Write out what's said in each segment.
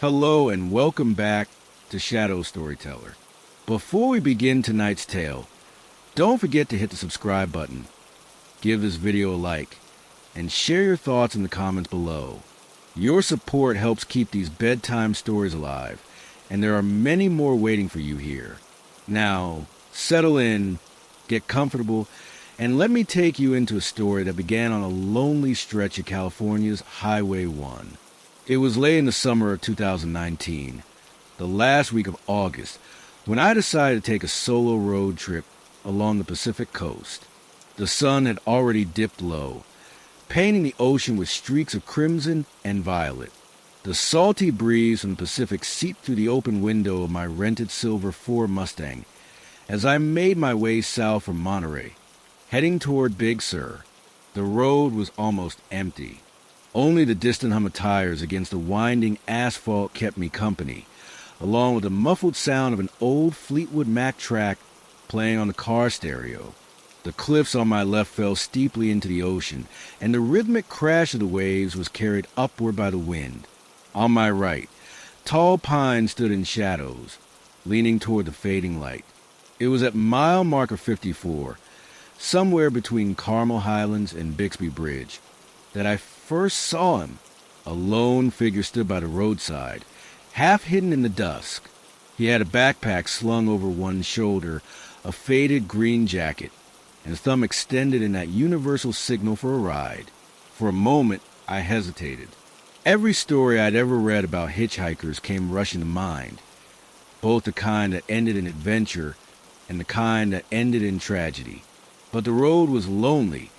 Hello and welcome back to Shadow Storyteller. Before we begin tonight's tale, don't forget to hit the subscribe button, give this video a like, and share your thoughts in the comments below. Your support helps keep these bedtime stories alive, and there are many more waiting for you here. Now, settle in, get comfortable, and let me take you into a story that began on a lonely stretch of California's Highway 1. It was late in the summer of 2019, the last week of August, when I decided to take a solo road trip along the Pacific coast. The sun had already dipped low, painting the ocean with streaks of crimson and violet. The salty breeze from the Pacific seeped through the open window of my rented silver Ford Mustang as I made my way south from Monterey, heading toward Big Sur. The road was almost empty. Only the distant hum of tires against the winding asphalt kept me company, along with the muffled sound of an old Fleetwood Mac track playing on the car stereo. The cliffs on my left fell steeply into the ocean, and the rhythmic crash of the waves was carried upward by the wind. On my right, tall pines stood in shadows, leaning toward the fading light. It was at mile marker 54, somewhere between Carmel Highlands and Bixby Bridge, that I first saw him. A lone figure stood by the roadside, half hidden in the dusk. He had a backpack slung over one shoulder, a faded green jacket, and his thumb extended in that universal signal for a ride. For a moment, I hesitated. Every story I'd ever read about hitchhikers came rushing to mind, both the kind that ended in adventure and the kind that ended in tragedy. But the road was lonely,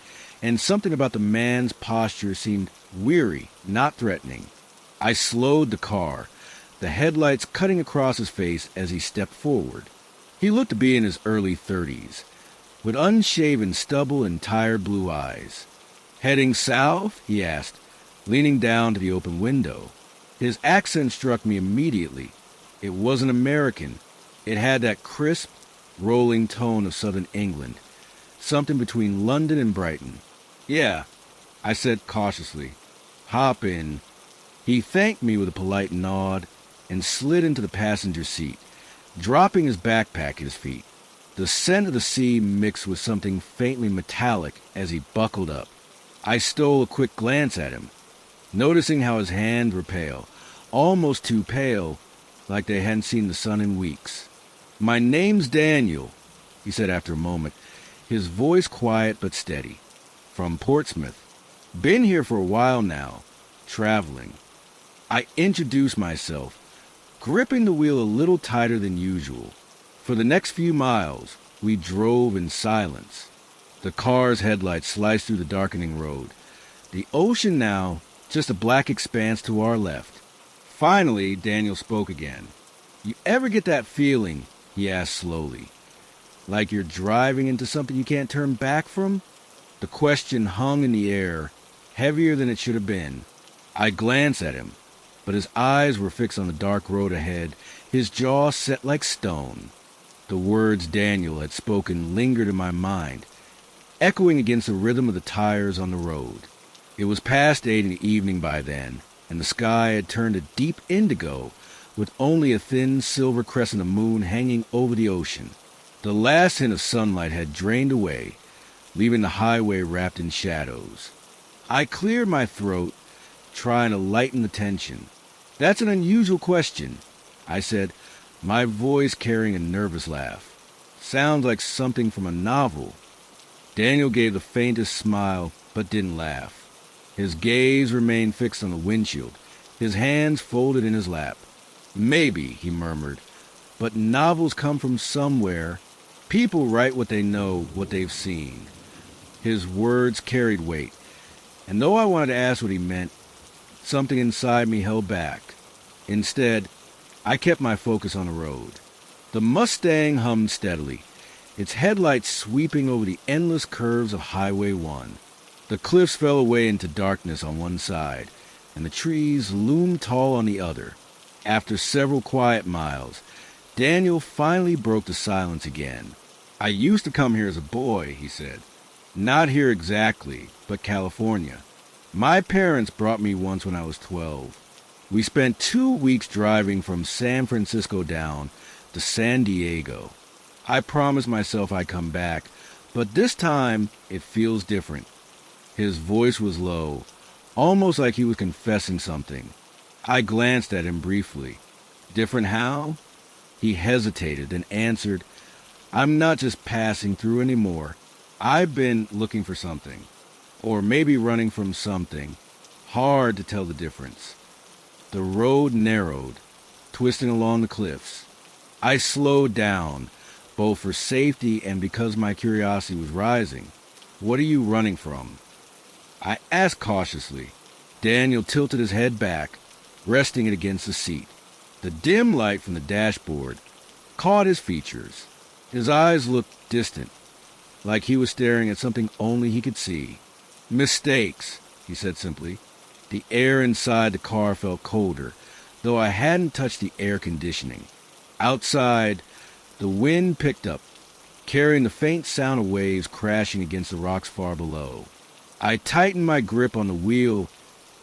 and something about the man's posture seemed weary, not threatening. I slowed the car, the headlights cutting across his face as he stepped forward. He looked to be in his early 30s, with unshaven stubble and tired blue eyes. "Heading south?" he asked, leaning down to the open window. His accent struck me immediately. It wasn't American. It had that crisp, rolling tone of southern England, something between London and Brighton. "Yeah," I said cautiously. "Hop in." He thanked me with a polite nod and slid into the passenger seat, dropping his backpack at his feet. The scent of the sea mixed with something faintly metallic as he buckled up. I stole a quick glance at him, noticing how his hands were pale, almost too pale, like they hadn't seen the sun in weeks. "My name's Daniel," he said after a moment, his voice quiet but steady. "From Portsmouth. Been here for a while now, traveling." I introduced myself, gripping the wheel a little tighter than usual. For the next few miles, we drove in silence. The car's headlights sliced through the darkening road. The ocean now, just a black expanse to our left. Finally, Daniel spoke again. "You ever get that feeling," he asked slowly, "like you're driving into something you can't turn back from?" The question hung in the air, heavier than it should have been. I glanced at him, but his eyes were fixed on the dark road ahead, his jaw set like stone. The words Daniel had spoken lingered in my mind, echoing against the rhythm of the tires on the road. It was past 8 in the evening by then, and the sky had turned a deep indigo, with only a thin silver crescent of moon hanging over the ocean. The last hint of sunlight had drained away, leaving the highway wrapped in shadows. I cleared my throat, trying to lighten the tension. "That's an unusual question," I said, my voice carrying a nervous laugh. "Sounds like something from a novel." Daniel gave the faintest smile, but didn't laugh. His gaze remained fixed on the windshield, his hands folded in his lap. "Maybe," he murmured, "but novels come from somewhere. People write what they know, what they've seen." His words carried weight, and though I wanted to ask what he meant, something inside me held back. Instead, I kept my focus on the road. The Mustang hummed steadily, its headlights sweeping over the endless curves of Highway 1. The cliffs fell away into darkness on one side, and the trees loomed tall on the other. After several quiet miles, Daniel finally broke the silence again. "I used to come here as a boy," he said. "Not here exactly, but California. My parents brought me once when I was 12. We spent 2 weeks driving from San Francisco down to San Diego. I promised myself I'd come back, but this time it feels different. His voice was low, almost like he was confessing something. I glanced at him briefly. Different how? He hesitated, then answered, I'm not just passing through anymore. I've been looking for something. Or maybe running from something. Hard to tell the difference. The road narrowed, twisting along the cliffs. I slowed down, both for safety and because my curiosity was rising. What are you running from? I asked cautiously. Daniel tilted his head back, resting it against the seat. The dim light from the dashboard caught his features. His eyes looked distant, like he was staring at something only he could see. Mistakes, he said simply. The air inside the car felt colder, though I hadn't touched the air conditioning. Outside, the wind picked up, carrying the faint sound of waves crashing against the rocks far below. I tightened my grip on the wheel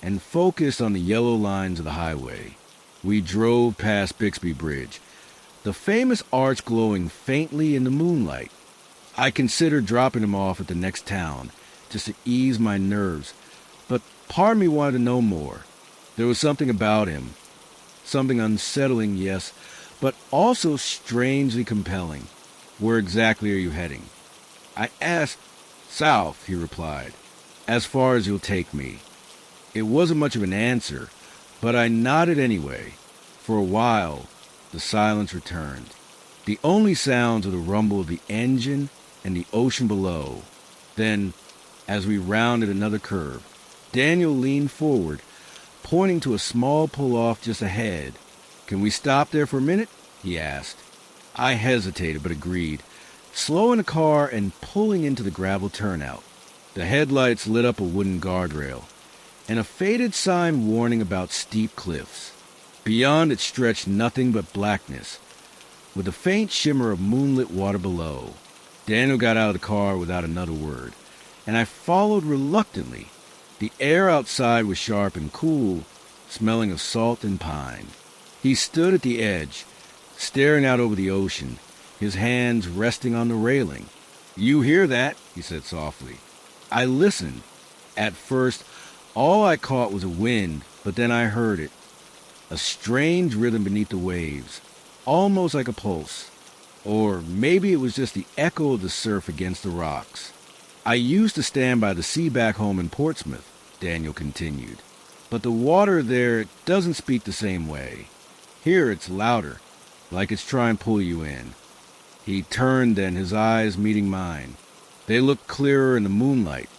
and focused on the yellow lines of the highway. We drove past Bixby Bridge, the famous arch glowing faintly in the moonlight. I considered dropping him off at the next town, just to ease my nerves, but part of me wanted to know more. There was something about him, something unsettling, yes, but also strangely compelling. Where exactly are you heading? I asked. South, he replied. As far as you'll take me. It wasn't much of an answer, but I nodded anyway. For a while, the silence returned. The only sounds were the rumble of the engine and the ocean below. Then, as we rounded another curve, Daniel leaned forward, pointing to a small pull-off just ahead. Can we stop there for a minute? He asked. I hesitated but agreed, slowing the car and pulling into the gravel turnout. The headlights lit up a wooden guardrail, and a faded sign warning about steep cliffs. Beyond it stretched nothing but blackness, with a faint shimmer of moonlit water below. Daniel got out of the car without another word, and I followed reluctantly. The air outside was sharp and cool, smelling of salt and pine. He stood at the edge, staring out over the ocean, his hands resting on the railing. You hear that? He said softly. I listened. At first, all I caught was a wind, but then I heard it. A strange rhythm beneath the waves, almost like a pulse. Or maybe it was just the echo of the surf against the rocks. I used to stand by the sea back home in Portsmouth, Daniel continued. But the water there doesn't speak the same way. Here it's louder, like it's trying to pull you in. He turned then, his eyes meeting mine. They looked clearer in the moonlight,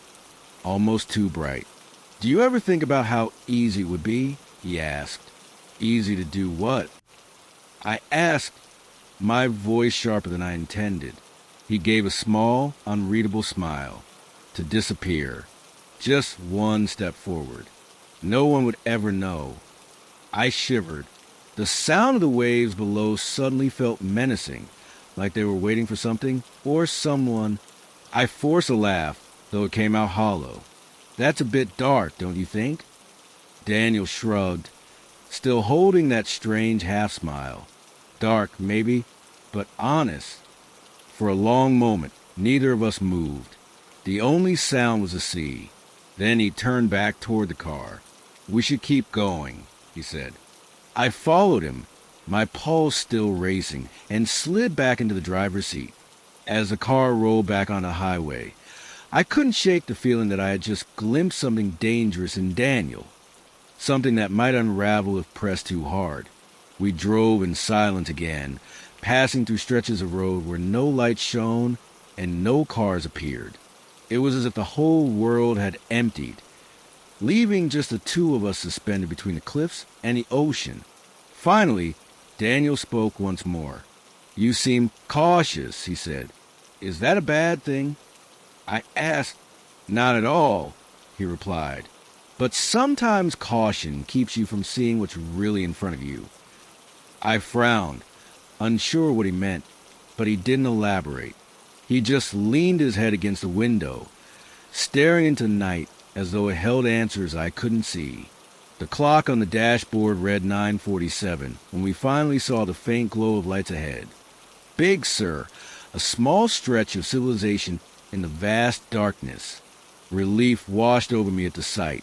almost too bright. Do you ever think about how easy it would be? He asked. Easy to do what? I asked, my voice sharper than I intended. He gave a small, unreadable smile. To disappear. Just one step forward. No one would ever know. I shivered. The sound of the waves below suddenly felt menacing, like they were waiting for something or someone. I forced a laugh, though it came out hollow. That's a bit dark, don't you think? Daniel shrugged, still holding that strange half-smile. Dark, maybe, but honest. For a long moment, neither of us moved. The only sound was the sea. Then he turned back toward the car. We should keep going, he said. I followed him, my pulse still racing, and slid back into the driver's seat. As the car rolled back on the highway, I couldn't shake the feeling that I had just glimpsed something dangerous in Daniel, something that might unravel if pressed too hard. We drove in silence again, passing through stretches of road where no light shone and no cars appeared. It was as if the whole world had emptied, leaving just the two of us suspended between the cliffs and the ocean. Finally, Daniel spoke once more. You seem cautious, he said. Is that a bad thing? I asked. Not at all, he replied. But sometimes caution keeps you from seeing what's really in front of you. I frowned, unsure what he meant, but he didn't elaborate. He just leaned his head against the window, staring into the night as though it held answers I couldn't see. The clock on the dashboard read 9:47 when we finally saw the faint glow of lights ahead. Big Sur, a small stretch of civilization in the vast darkness. Relief washed over me at the sight,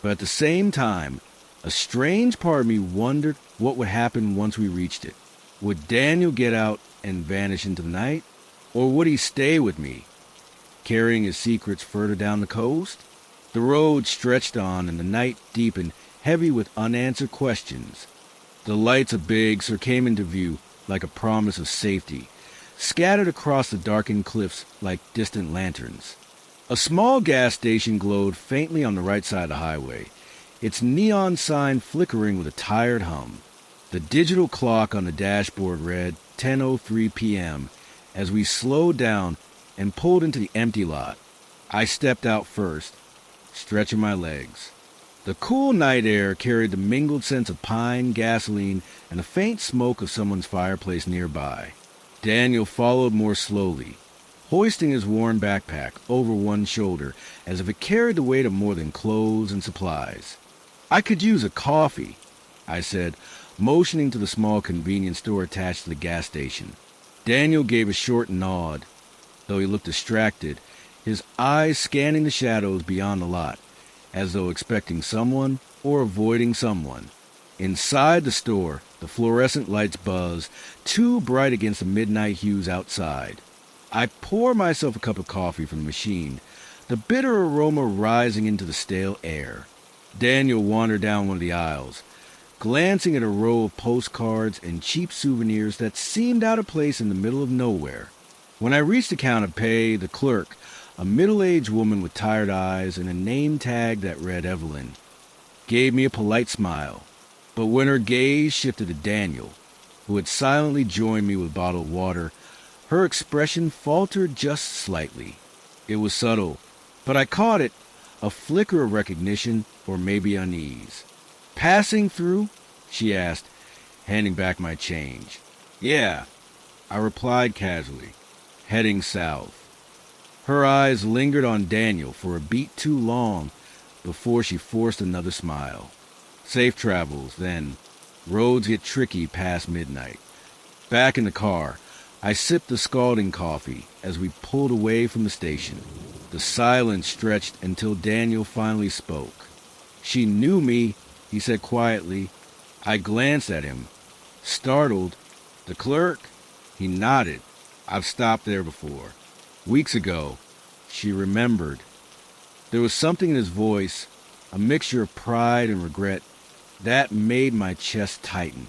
but at the same time, a strange part of me wondered what would happen once we reached it. Would Daniel get out and vanish into the night? Or would he stay with me, carrying his secrets further down the coast? The road stretched on and the night deepened, heavy with unanswered questions. The lights of Big Sur came into view like a promise of safety, scattered across the darkened cliffs like distant lanterns. A small gas station glowed faintly on the right side of the highway, its neon sign flickering with a tired hum. The digital clock on the dashboard read 10:03 p.m. as we slowed down and pulled into the empty lot. I stepped out first, stretching my legs. The cool night air carried the mingled scents of pine, gasoline, and the faint smoke of someone's fireplace nearby. Daniel followed more slowly, hoisting his worn backpack over one shoulder as if it carried the weight of more than clothes and supplies. "I could use a coffee," I said, motioning to the small convenience store attached to the gas station. Daniel gave a short nod, though he looked distracted, his eyes scanning the shadows beyond the lot, as though expecting someone or avoiding someone. Inside the store, the fluorescent lights buzzed, too bright against the midnight hues outside. I poured myself a cup of coffee from the machine, the bitter aroma rising into the stale air. Daniel wandered down one of the aisles, glancing at a row of postcards and cheap souvenirs that seemed out of place in the middle of nowhere. When I reached the counter to pay, the clerk, a middle-aged woman with tired eyes and a name tag that read Evelyn, gave me a polite smile. But when her gaze shifted to Daniel, who had silently joined me with bottled water, her expression faltered just slightly. It was subtle, but I caught it, a flicker of recognition or maybe unease. "Passing through?" she asked, handing back my change. "Yeah," I replied casually, heading south. Her eyes lingered on Daniel for a beat too long before she forced another smile. "Safe travels, then. Roads get tricky past midnight." Back in the car, I sipped the scalding coffee as we pulled away from the station. The silence stretched until Daniel finally spoke. "She knew me," he said quietly. I glanced at him, startled. "The clerk?" He nodded. "I've stopped there before. Weeks ago." She remembered. There was something in his voice, a mixture of pride and regret, that made my chest tighten.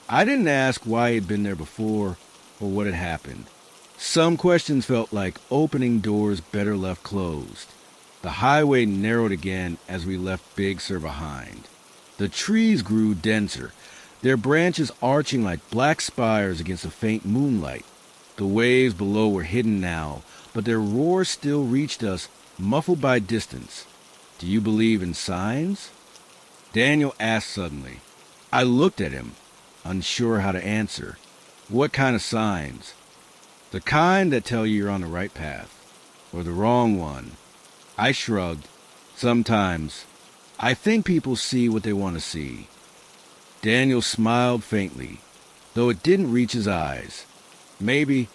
I didn't ask why he had been there before or what had happened. Some questions felt like opening doors better left closed. The highway narrowed again as we left Big Sur behind. The trees grew denser, their branches arching like black spires against the faint moonlight. The waves below were hidden now, but their roar still reached us, muffled by distance. "Do you believe in signs?" Daniel asked suddenly. I looked at him, unsure how to answer. "What kind of signs?" "The kind that tell you you're on the right path, or the wrong one." I shrugged. "Sometimes. I think people see what they want to see." Daniel smiled faintly, though it didn't reach his eyes. Maybe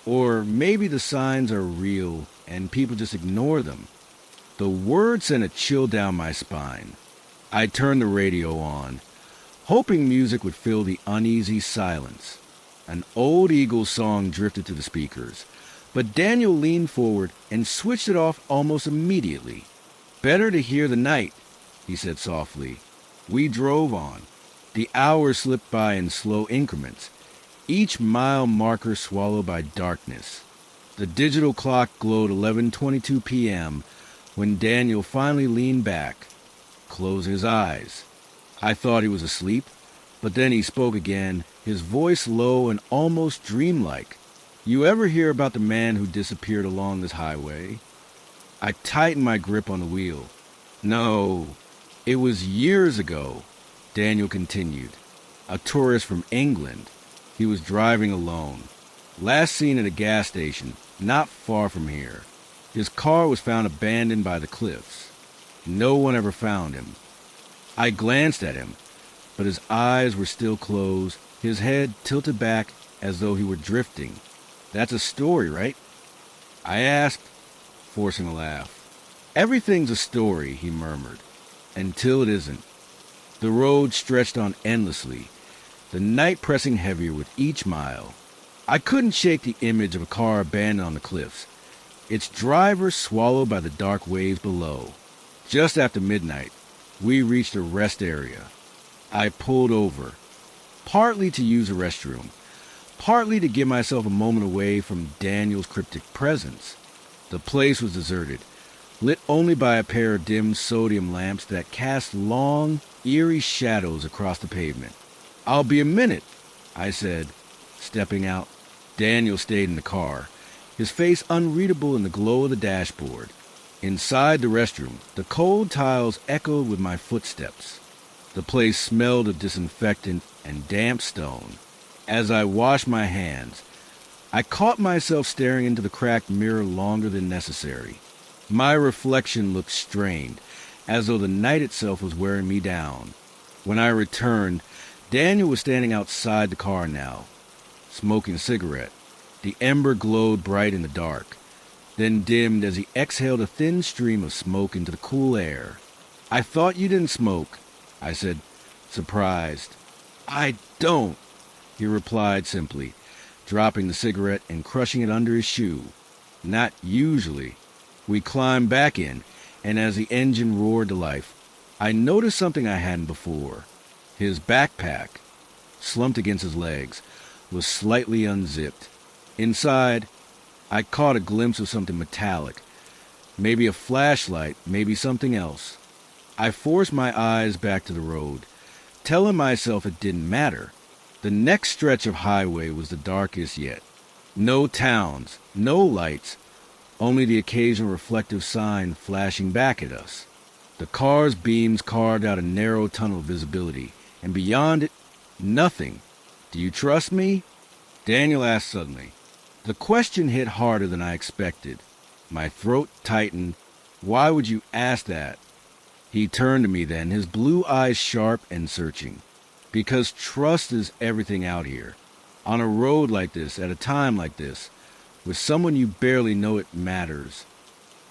the signs are real and people just ignore them. The word sent a chill down my spine. I turned the radio on, hoping music would fill the uneasy silence. An old Eagles song drifted through the speakers, but Daniel leaned forward and switched it off almost immediately. "Better to hear the night," he said softly. We drove on. The hours slipped by in slow increments, each mile marker swallowed by darkness. The digital clock glowed 11:22 p.m. when Daniel finally leaned back, closed his eyes. I thought he was asleep, but then he spoke again, his voice low and almost dreamlike. "You ever hear about the man who disappeared along this highway?" I tightened my grip on the wheel. "No, it was years ago," Daniel continued. "A tourist from England. He was driving alone. Last seen at a gas station, not far from here. His car was found abandoned by the cliffs. No one ever found him." I glanced at him, but his eyes were still closed, his head tilted back as though he were drifting. That's a story, right? I asked, forcing a laugh. Everything's a story, he murmured, until it isn't. The road stretched on endlessly, the night pressing heavier with each mile. I couldn't shake the image of a car abandoned on the cliffs, its driver swallowed by the dark waves below. Just after midnight, we reached a rest area. I pulled over, partly to use a restroom, partly to give myself a moment away from Daniel's cryptic presence. The place was deserted, lit only by a pair of dim sodium lamps that cast long, eerie shadows across the pavement. "I'll be a minute," I said, stepping out. Daniel stayed in the car, his face unreadable in the glow of the dashboard. Inside the restroom, the cold tiles echoed with my footsteps. The place smelled of disinfectant and damp stone. As I washed my hands, I caught myself staring into the cracked mirror longer than necessary. My reflection looked strained, as though the night itself was wearing me down. When I returned, Daniel was standing outside the car now, smoking a cigarette. The ember glowed bright in the dark, then dimmed as he exhaled a thin stream of smoke into the cool air. "I thought you didn't smoke," I said, surprised. "I don't," he replied simply, dropping the cigarette and crushing it under his shoe. "Not usually." We climbed back in, and as the engine roared to life, I noticed something I hadn't before. His backpack, slumped against his legs, was slightly unzipped. Inside, I caught a glimpse of something metallic, maybe a flashlight, maybe something else. I forced my eyes back to the road, telling myself it didn't matter. The next stretch of highway was the darkest yet. No towns, no lights, only the occasional reflective sign flashing back at us. The car's beams carved out a narrow tunnel of visibility, and beyond it, nothing. "Do you trust me?" Daniel asked suddenly. The question hit harder than I expected. My throat tightened. "Why would you ask that?" He turned to me then, his blue eyes sharp and searching. "Because trust is everything out here. On a road like this, at a time like this, with someone you barely know, it matters."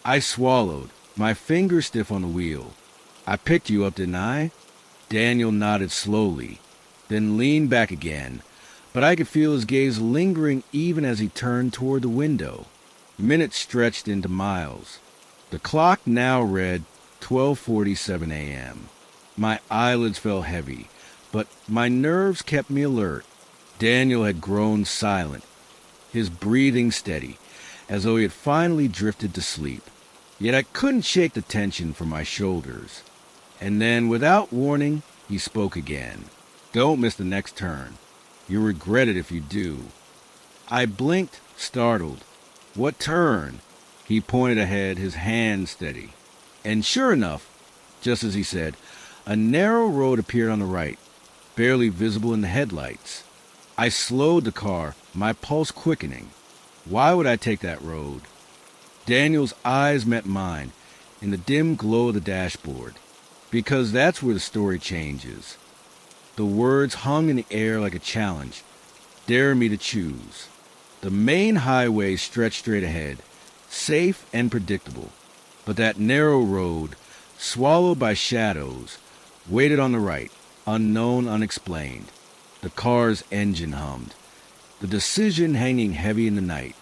I swallowed, my fingers stiff on the wheel. "I picked you up, didn't I?" Daniel nodded slowly, then leaned back again, but I could feel his gaze lingering even as he turned toward the window. Minutes stretched into miles. The clock now read 12:47 a.m. My eyelids felt heavy, but my nerves kept me alert. Daniel had grown silent, his breathing steady, as though he had finally drifted to sleep. Yet I couldn't shake the tension from my shoulders. And then, without warning, he spoke again. "Don't miss the next turn. You'll regret it if you do." I blinked, startled. "What turn?" He pointed ahead, his hand steady. And sure enough, just as he said, a narrow road appeared on the right, barely visible in the headlights. I slowed the car, my pulse quickening. Why would I take that road? Daniel's eyes met mine in the dim glow of the dashboard. Because that's where the story changes. The words hung in the air like a challenge, daring me to choose. The main highway stretched straight ahead, safe and predictable. But that narrow road, swallowed by shadows, waited on the right, unknown, unexplained. The car's engine hummed, the decision hanging heavy in the night.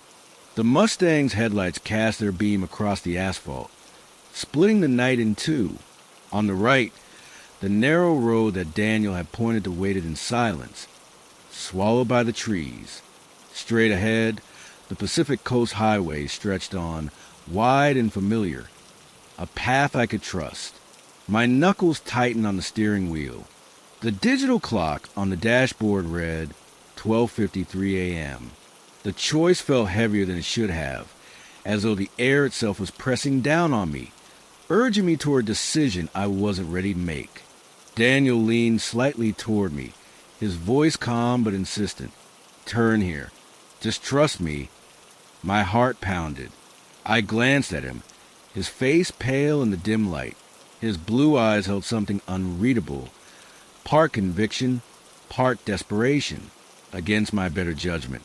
The Mustang's headlights cast their beam across the asphalt, splitting the night in two. On the right, the narrow road that Daniel had pointed to waited in silence, swallowed by the trees. Straight ahead, the Pacific Coast Highway stretched on, wide and familiar, a path I could trust. My knuckles tightened on the steering wheel. The digital clock on the dashboard read 12:53 a.m. The choice felt heavier than it should have, as though the air itself was pressing down on me, urging me toward a decision I wasn't ready to make. Daniel leaned slightly toward me, his voice calm but insistent. "Turn here. Just trust me." My heart pounded. I glanced at him, his face pale in the dim light. His blue eyes held something unreadable, part conviction, part desperation, against my better judgment.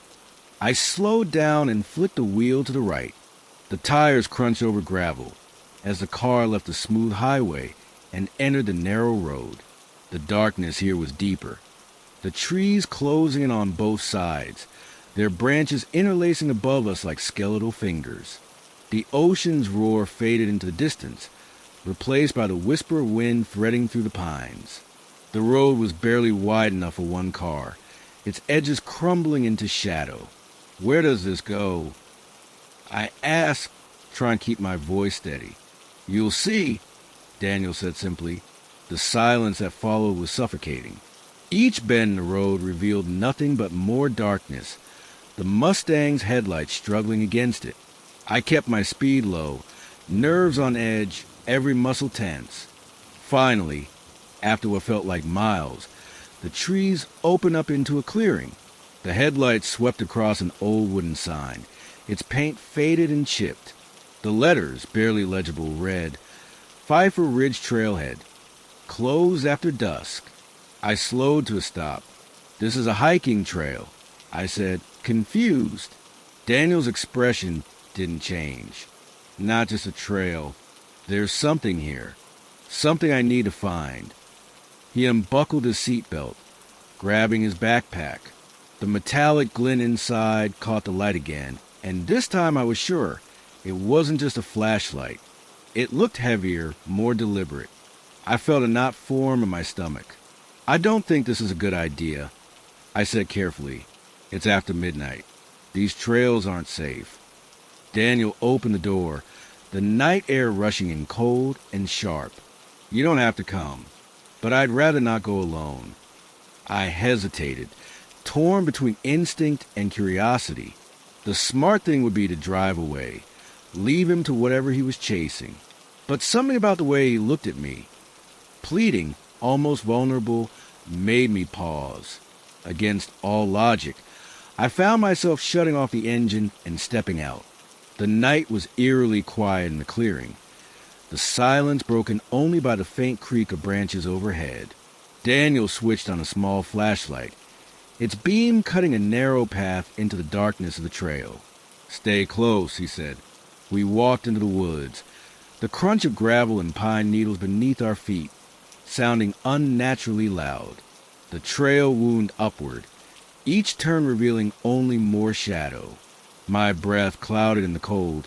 I slowed down and flicked the wheel to the right. The tires crunched over gravel as the car left the smooth highway and entered the narrow road. The darkness here was deeper. The trees closing in on both sides, their branches interlacing above us like skeletal fingers. The ocean's roar faded into the distance, replaced by the whisper of wind threading through the pines. The road was barely wide enough for one car, its edges crumbling into shadow. "Where does this go?" I asked, trying to keep my voice steady. "You'll see," Daniel said simply. The silence that followed was suffocating. Each bend in the road revealed nothing but more darkness, the Mustang's headlights struggling against it. I kept my speed low, nerves on edge, every muscle tense. Finally, after what felt like miles, the trees opened up into a clearing. The headlights swept across an old wooden sign. Its paint faded and chipped. The letters, barely legible, read, "Pfeiffer Ridge Trailhead. Closed after dusk." I slowed to a stop. "This is a hiking trail," I said, confused. Daniel's expression didn't change. "Not just a trail. There's something here. Something I need to find." He unbuckled his seatbelt, grabbing his backpack. The metallic glint inside caught the light again, and this time I was sure it wasn't just a flashlight. It looked heavier, more deliberate. I felt a knot form in my stomach. "I don't think this is a good idea," I said carefully. "It's after midnight. These trails aren't safe." Daniel opened the door, the night air rushing in cold and sharp. "You don't have to come, but I'd rather not go alone." I hesitated, torn between instinct and curiosity. The smart thing would be to drive away, leave him to whatever he was chasing. But something about the way he looked at me, pleading, almost vulnerable, made me pause. Against all logic, I found myself shutting off the engine and stepping out. The night was eerily quiet in the clearing, the silence broken only by the faint creak of branches overhead. Daniel switched on a small flashlight, its beam cutting a narrow path into the darkness of the trail. "Stay close," he said. We walked into the woods, the crunch of gravel and pine needles beneath our feet, sounding unnaturally loud. The trail wound upward, each turn revealing only more shadow. My breath clouded in the cold,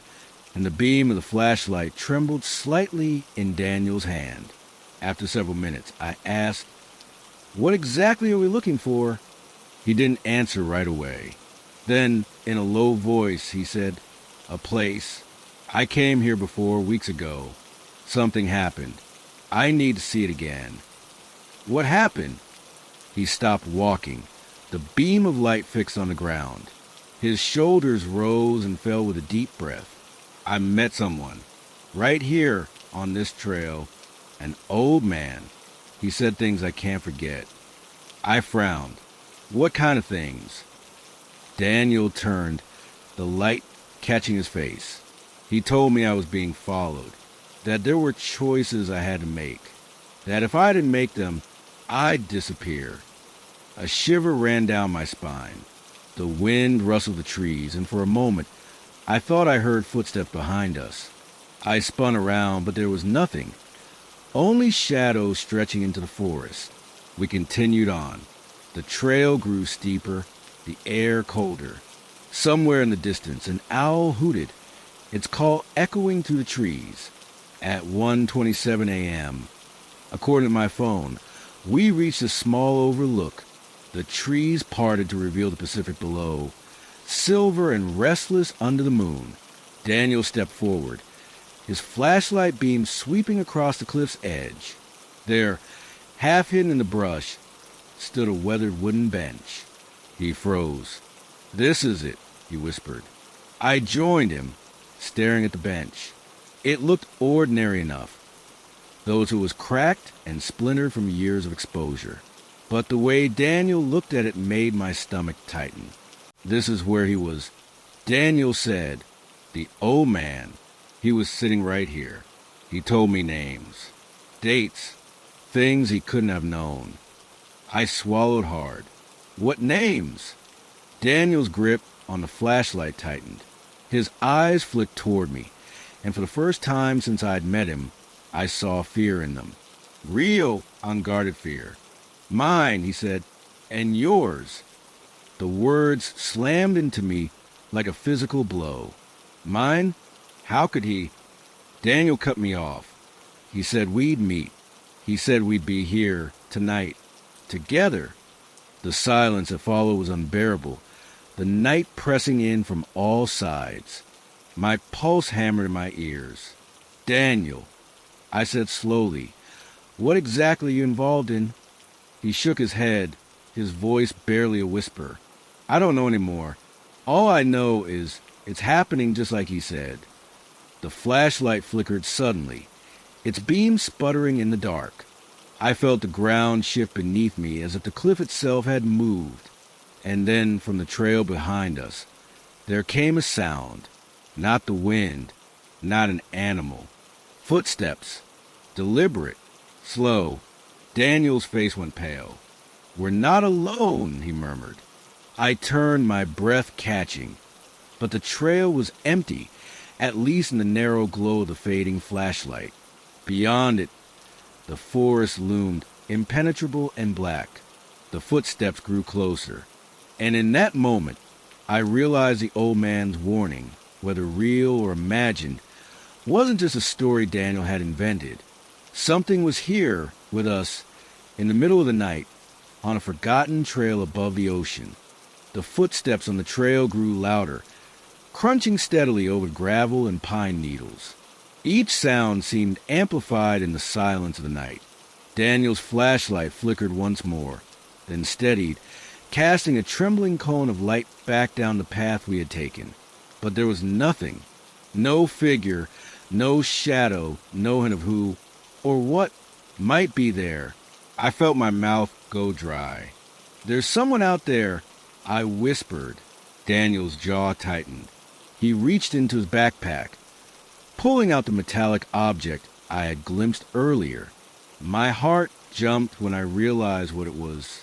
and the beam of the flashlight trembled slightly in Daniel's hand. After several minutes, I asked, "What exactly are we looking for?" He didn't answer right away. Then, in a low voice, he said, "A place. I came here before, weeks ago. Something happened. I need to see it again." "What happened?" He stopped walking, the beam of light fixed on the ground. His shoulders rose and fell with a deep breath. "I met someone. Right here, on this trail. An old man. He said things I can't forget." I frowned. "What kind of things?" Daniel turned, the light catching his face. He told me I was being followed, that there were choices I had to make, that if I didn't make them, I'd disappear. A shiver ran down my spine. The wind rustled the trees, and for a moment, I thought I heard footsteps behind us. I spun around, but there was nothing, only shadows stretching into the forest. We continued on. The trail grew steeper, the air colder. Somewhere in the distance, an owl hooted, its call echoing through the trees. At 1:27 a.m., according to my phone, we reached a small overlook. The trees parted to reveal the Pacific below, silver and restless under the moon. Daniel stepped forward, his flashlight beam sweeping across the cliff's edge. There, half hidden in the brush, stood a weathered wooden bench. He froze. "This is it," he whispered. I joined him, staring at the bench. It looked ordinary enough, though it was cracked and splintered from years of exposure. But the way Daniel looked at it made my stomach tighten. This is where he was. Daniel said, "The old man. He was sitting right here." He told me names. Dates. Things he couldn't have known. I swallowed hard. What names? Daniel's grip on the flashlight tightened. His eyes flicked toward me, and for the first time since I'd met him, I saw fear in them. Real, unguarded fear. Mine, he said, and yours. The words slammed into me like a physical blow. Mine? How could he? Daniel cut me off. He said we'd meet. He said we'd be here tonight. Together. The silence that followed was unbearable, the night pressing in from all sides. My pulse hammered in my ears. Daniel, I said slowly, what exactly are you involved in? He shook his head, his voice barely a whisper. I don't know anymore. All I know is it's happening just like he said. The flashlight flickered suddenly, its beam sputtering in the dark. I felt the ground shift beneath me as if the cliff itself had moved. And then from the trail behind us, there came a sound. Not the wind, not an animal. Footsteps. Deliberate. Slow. Daniel's face went pale. We're not alone, he murmured. I turned, my breath catching. But the trail was empty, at least in the narrow glow of the fading flashlight. Beyond it, the forest loomed, impenetrable and black. The footsteps grew closer. And in that moment, I realized the old man's warning, whether real or imagined, wasn't just a story Daniel had invented. Something was here with us in the middle of the night, on a forgotten trail above the ocean. The footsteps on the trail grew louder, crunching steadily over gravel and pine needles. Each sound seemed amplified in the silence of the night. Daniel's flashlight flickered once more, then steadied, casting a trembling cone of light back down the path we had taken. But there was nothing. No figure, no shadow, no hint of who or what might be there. I felt my mouth go dry. There's someone out there, I whispered. Daniel's jaw tightened. He reached into his backpack, pulling out the metallic object I had glimpsed earlier. My heart jumped when I realized what it was.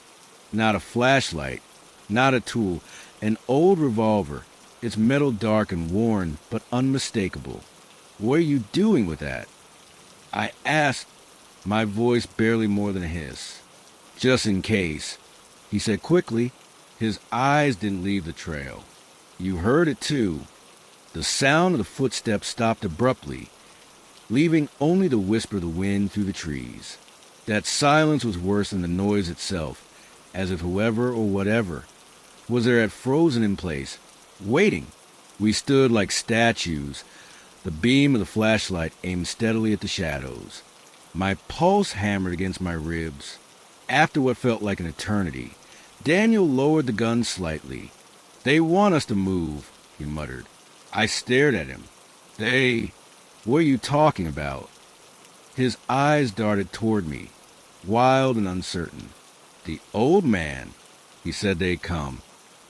Not a flashlight, not a tool, an old revolver, its metal dark and worn, but unmistakable. What are you doing with that? I asked, my voice barely more than a hiss. Just in case, he said quickly. His eyes didn't leave the trail. You heard it too. The sound of the footsteps stopped abruptly, leaving only the whisper of the wind through the trees. That silence was worse than the noise itself, as if whoever or whatever was there had frozen in place, waiting. We stood like statues, the beam of the flashlight aimed steadily at the shadows. My pulse hammered against my ribs. After what felt like an eternity, Daniel lowered the gun slightly. They want us to move, he muttered. I stared at him. They... What are you talking about? His eyes darted toward me, wild and uncertain. The old man. He said they'd come.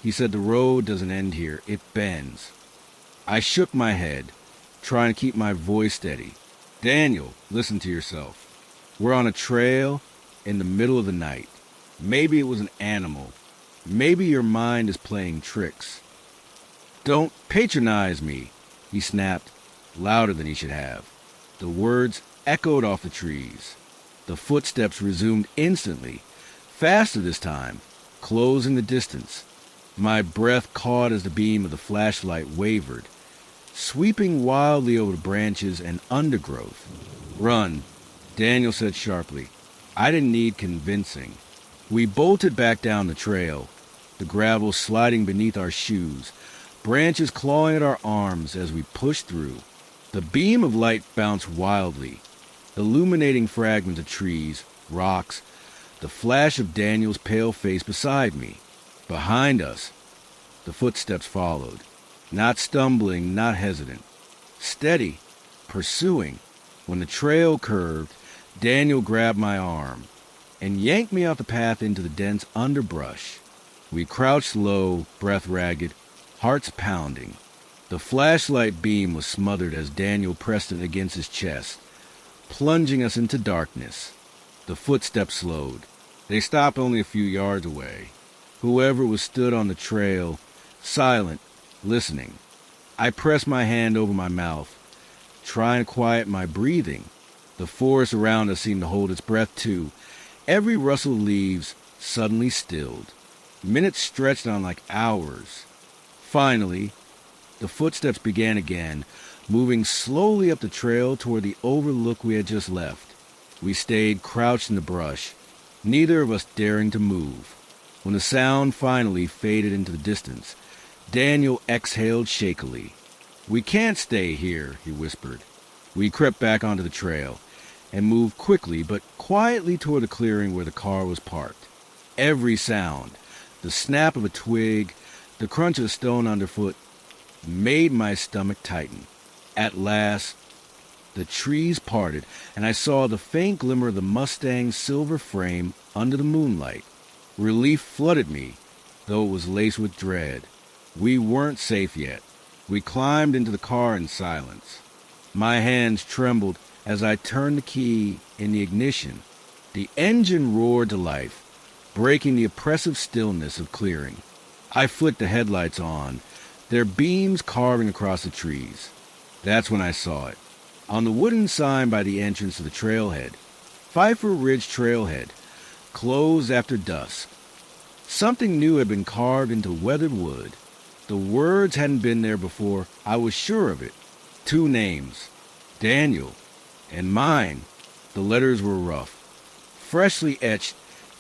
He said the road doesn't end here, it bends. I shook my head, trying to keep my voice steady. Daniel, listen to yourself. We're on a trail in the middle of the night. Maybe it was an animal. Maybe your mind is playing tricks. Don't patronize me, he snapped, louder than he should have. The words echoed off the trees. The footsteps resumed instantly, faster this time, closing the distance. My breath caught as the beam of the flashlight wavered, sweeping wildly over the branches and undergrowth. Run, Daniel said sharply. I didn't need convincing. We bolted back down the trail, the gravel sliding beneath our shoes, branches clawing at our arms as we pushed through. The beam of light bounced wildly, illuminating fragments of trees, rocks, the flash of Daniel's pale face beside me. Behind us, the footsteps followed, not stumbling, not hesitant, steady, pursuing. When the trail curved, Daniel grabbed my arm and yanked me off the path into the dense underbrush. We crouched low, breath ragged, hearts pounding. The flashlight beam was smothered as Daniel pressed it against his chest, plunging us into darkness. The footsteps slowed. They stopped only a few yards away. Whoever was stood on the trail, silent, listening. I pressed my hand over my mouth, trying to quiet my breathing. The forest around us seemed to hold its breath too. Every rustle of leaves suddenly stilled. Minutes stretched on like hours. Finally, the footsteps began again, moving slowly up the trail toward the overlook we had just left. We stayed crouched in the brush, neither of us daring to move. When the sound finally faded into the distance, Daniel exhaled shakily. "We can't stay here," he whispered. We crept back onto the trail and moved quickly but quietly toward the clearing where the car was parked. Every sound, the snap of a twig, the crunch of a stone underfoot, made my stomach tighten. At last, the trees parted, and I saw the faint glimmer of the Mustang's silver frame under the moonlight. Relief flooded me, though it was laced with dread. We weren't safe yet. We climbed into the car in silence. My hands trembled as I turned the key in the ignition. The engine roared to life, breaking the oppressive stillness of clearing. I flicked the headlights on, their beams carving across the trees. That's when I saw it. On the wooden sign by the entrance to the trailhead, Pfeiffer Ridge Trailhead, closed after dusk. Something new had been carved into weathered wood. The words hadn't been there before, I was sure of it. 2 names, Daniel and mine. The letters were rough, freshly etched,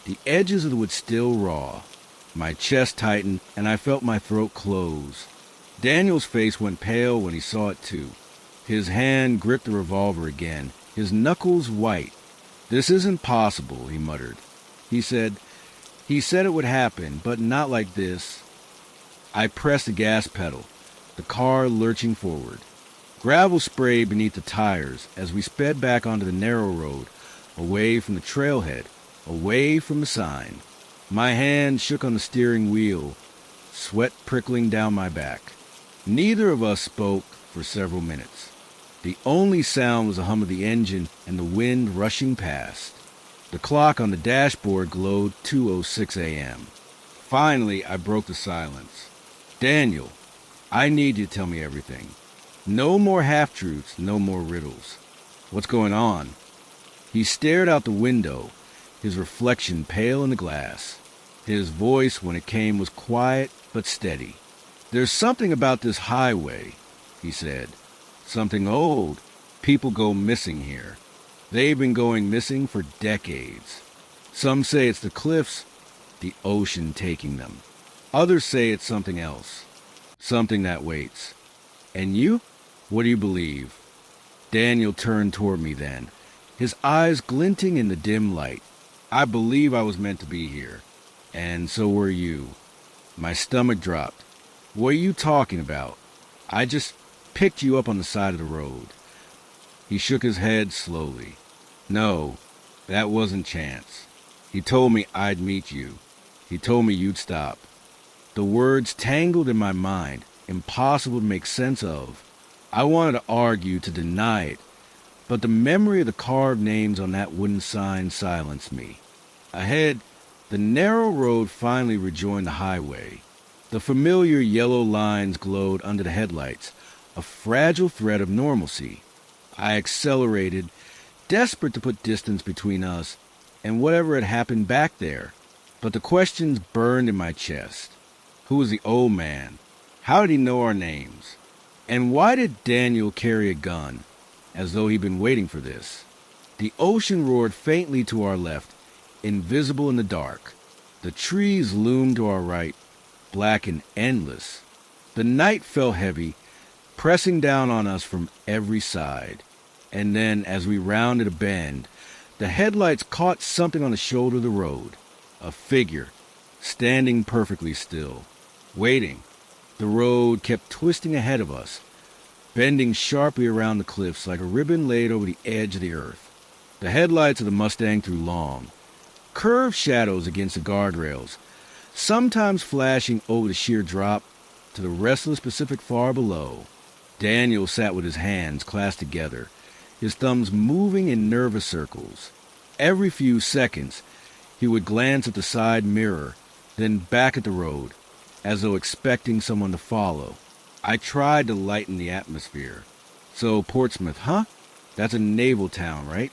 the edges of the wood still raw. My chest tightened, and I felt my throat close. Daniel's face went pale when he saw it too. His hand gripped the revolver again, his knuckles white. "This isn't possible," he muttered. He said it would happen, but not like this. I pressed the gas pedal, the car lurching forward. Gravel sprayed beneath the tires as we sped back onto the narrow road, away from the trailhead, away from the sign. My hand shook on the steering wheel, sweat prickling down my back. Neither of us spoke for several minutes. The only sound was the hum of the engine and the wind rushing past. The clock on the dashboard glowed 2:06 a.m. Finally, I broke the silence. "Daniel, I need you to tell me everything. No more half-truths, no more riddles. What's going on?" He stared out the window, his reflection pale in the glass. His voice, when it came, was quiet but steady. "There's something about this highway," he said. "Something old. People go missing here. They've been going missing for decades. Some say it's the cliffs, the ocean taking them. Others say it's something else, something that waits. And you? What do you believe?" Daniel turned toward me then, his eyes glinting in the dim light. "I believe I was meant to be here, and so were you." My stomach dropped. "What are you talking about? I just picked you up on the side of the road." He shook his head slowly. "No, that wasn't chance. He told me I'd meet you. He told me you'd stop." The words tangled in my mind, impossible to make sense of. I wanted to argue, to deny it, but the memory of the carved names on that wooden sign silenced me. Ahead, the narrow road finally rejoined the highway. The familiar yellow lines glowed under the headlights, a fragile thread of normalcy. I accelerated, desperate to put distance between us and whatever had happened back there. But the questions burned in my chest. Who was the old man? How did he know our names? And why did Daniel carry a gun, as though he'd been waiting for this? The ocean roared faintly to our left, invisible in the dark. The trees loomed to our right, black and endless. The night fell heavy, pressing down on us from every side. And then, as we rounded a bend, the headlights caught something on the shoulder of the road. A figure, standing perfectly still, waiting. The road kept twisting ahead of us, bending sharply around the cliffs like a ribbon laid over the edge of the earth. The headlights of the Mustang threw long, curved shadows against the guardrails, sometimes flashing over the sheer drop to the restless Pacific far below. Daniel sat with his hands clasped together, his thumbs moving in nervous circles. Every few seconds, he would glance at the side mirror, then back at the road, as though expecting someone to follow. I tried to lighten the atmosphere. So, Portsmouth, huh? That's a naval town, right?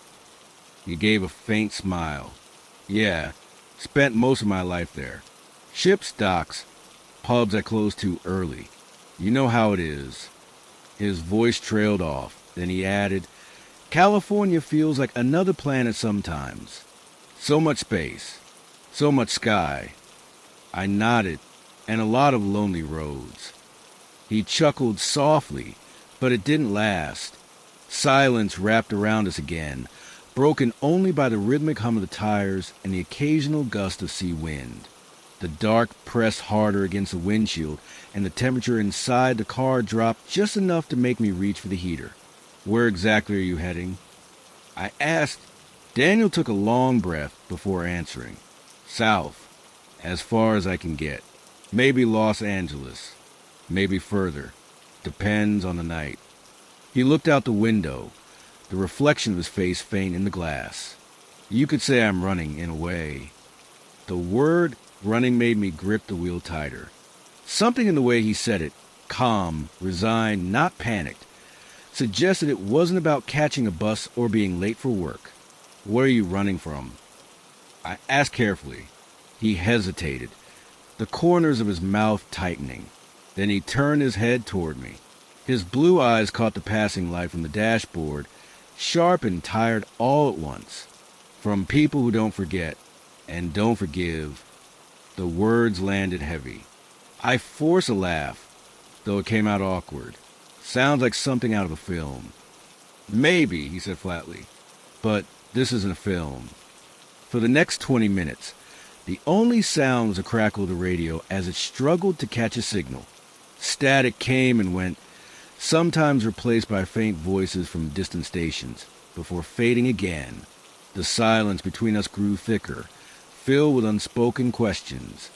He gave a faint smile. Yeah, spent most of my life there. Ships, docks, pubs I close too early. You know how it is. His voice trailed off. Then he added, California feels like another planet sometimes. So much space. So much sky. I nodded, and a lot of lonely roads. He chuckled softly, but it didn't last. Silence wrapped around us again, broken only by the rhythmic hum of the tires and the occasional gust of sea wind. The dark pressed harder against the windshield, and the temperature inside the car dropped just enough to make me reach for the heater. Where exactly are you heading? I asked. Daniel took a long breath before answering. South, as far as I can get. Maybe Los Angeles. Maybe further. Depends on the night. He looked out the window, the reflection of his face faint in the glass. You could say I'm running, in a way. The word running made me grip the wheel tighter. Something in the way he said it, calm, resigned, not panicked, suggested it wasn't about catching a bus or being late for work. Where are you running from? I asked carefully. He hesitated, the corners of his mouth tightening. Then he turned his head toward me. His blue eyes caught the passing light from the dashboard, sharp and tired all at once. From people who don't forget and don't forgive. The words landed heavy. I forced a laugh, though it came out awkward. Sounds like something out of a film. Maybe, he said flatly, but this isn't a film. For the next 20 minutes, the only sound was a crackle of the radio as it struggled to catch a signal. Static came and went, sometimes replaced by faint voices from distant stations, before fading again. The silence between us grew thicker, filled with unspoken questions.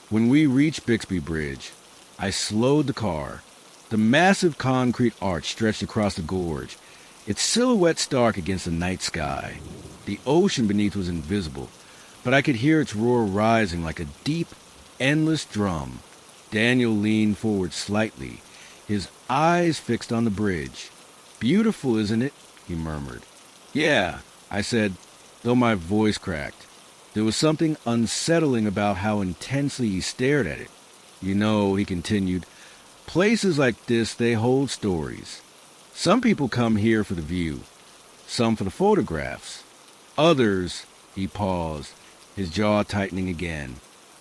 When we reached Bixby Bridge, I slowed the car. The massive concrete arch stretched across the gorge, its silhouette stark against the night sky. The ocean beneath was invisible, but I could hear its roar rising like a deep, endless drum. Daniel leaned forward slightly, his eyes fixed on the bridge. Beautiful, isn't it? He murmured. Yeah, I said, though my voice cracked. There was something unsettling about how intensely he stared at it. You know, he continued, places like this, they hold stories. Some people come here for the view, some for the photographs. Others, he paused, his jaw tightening again.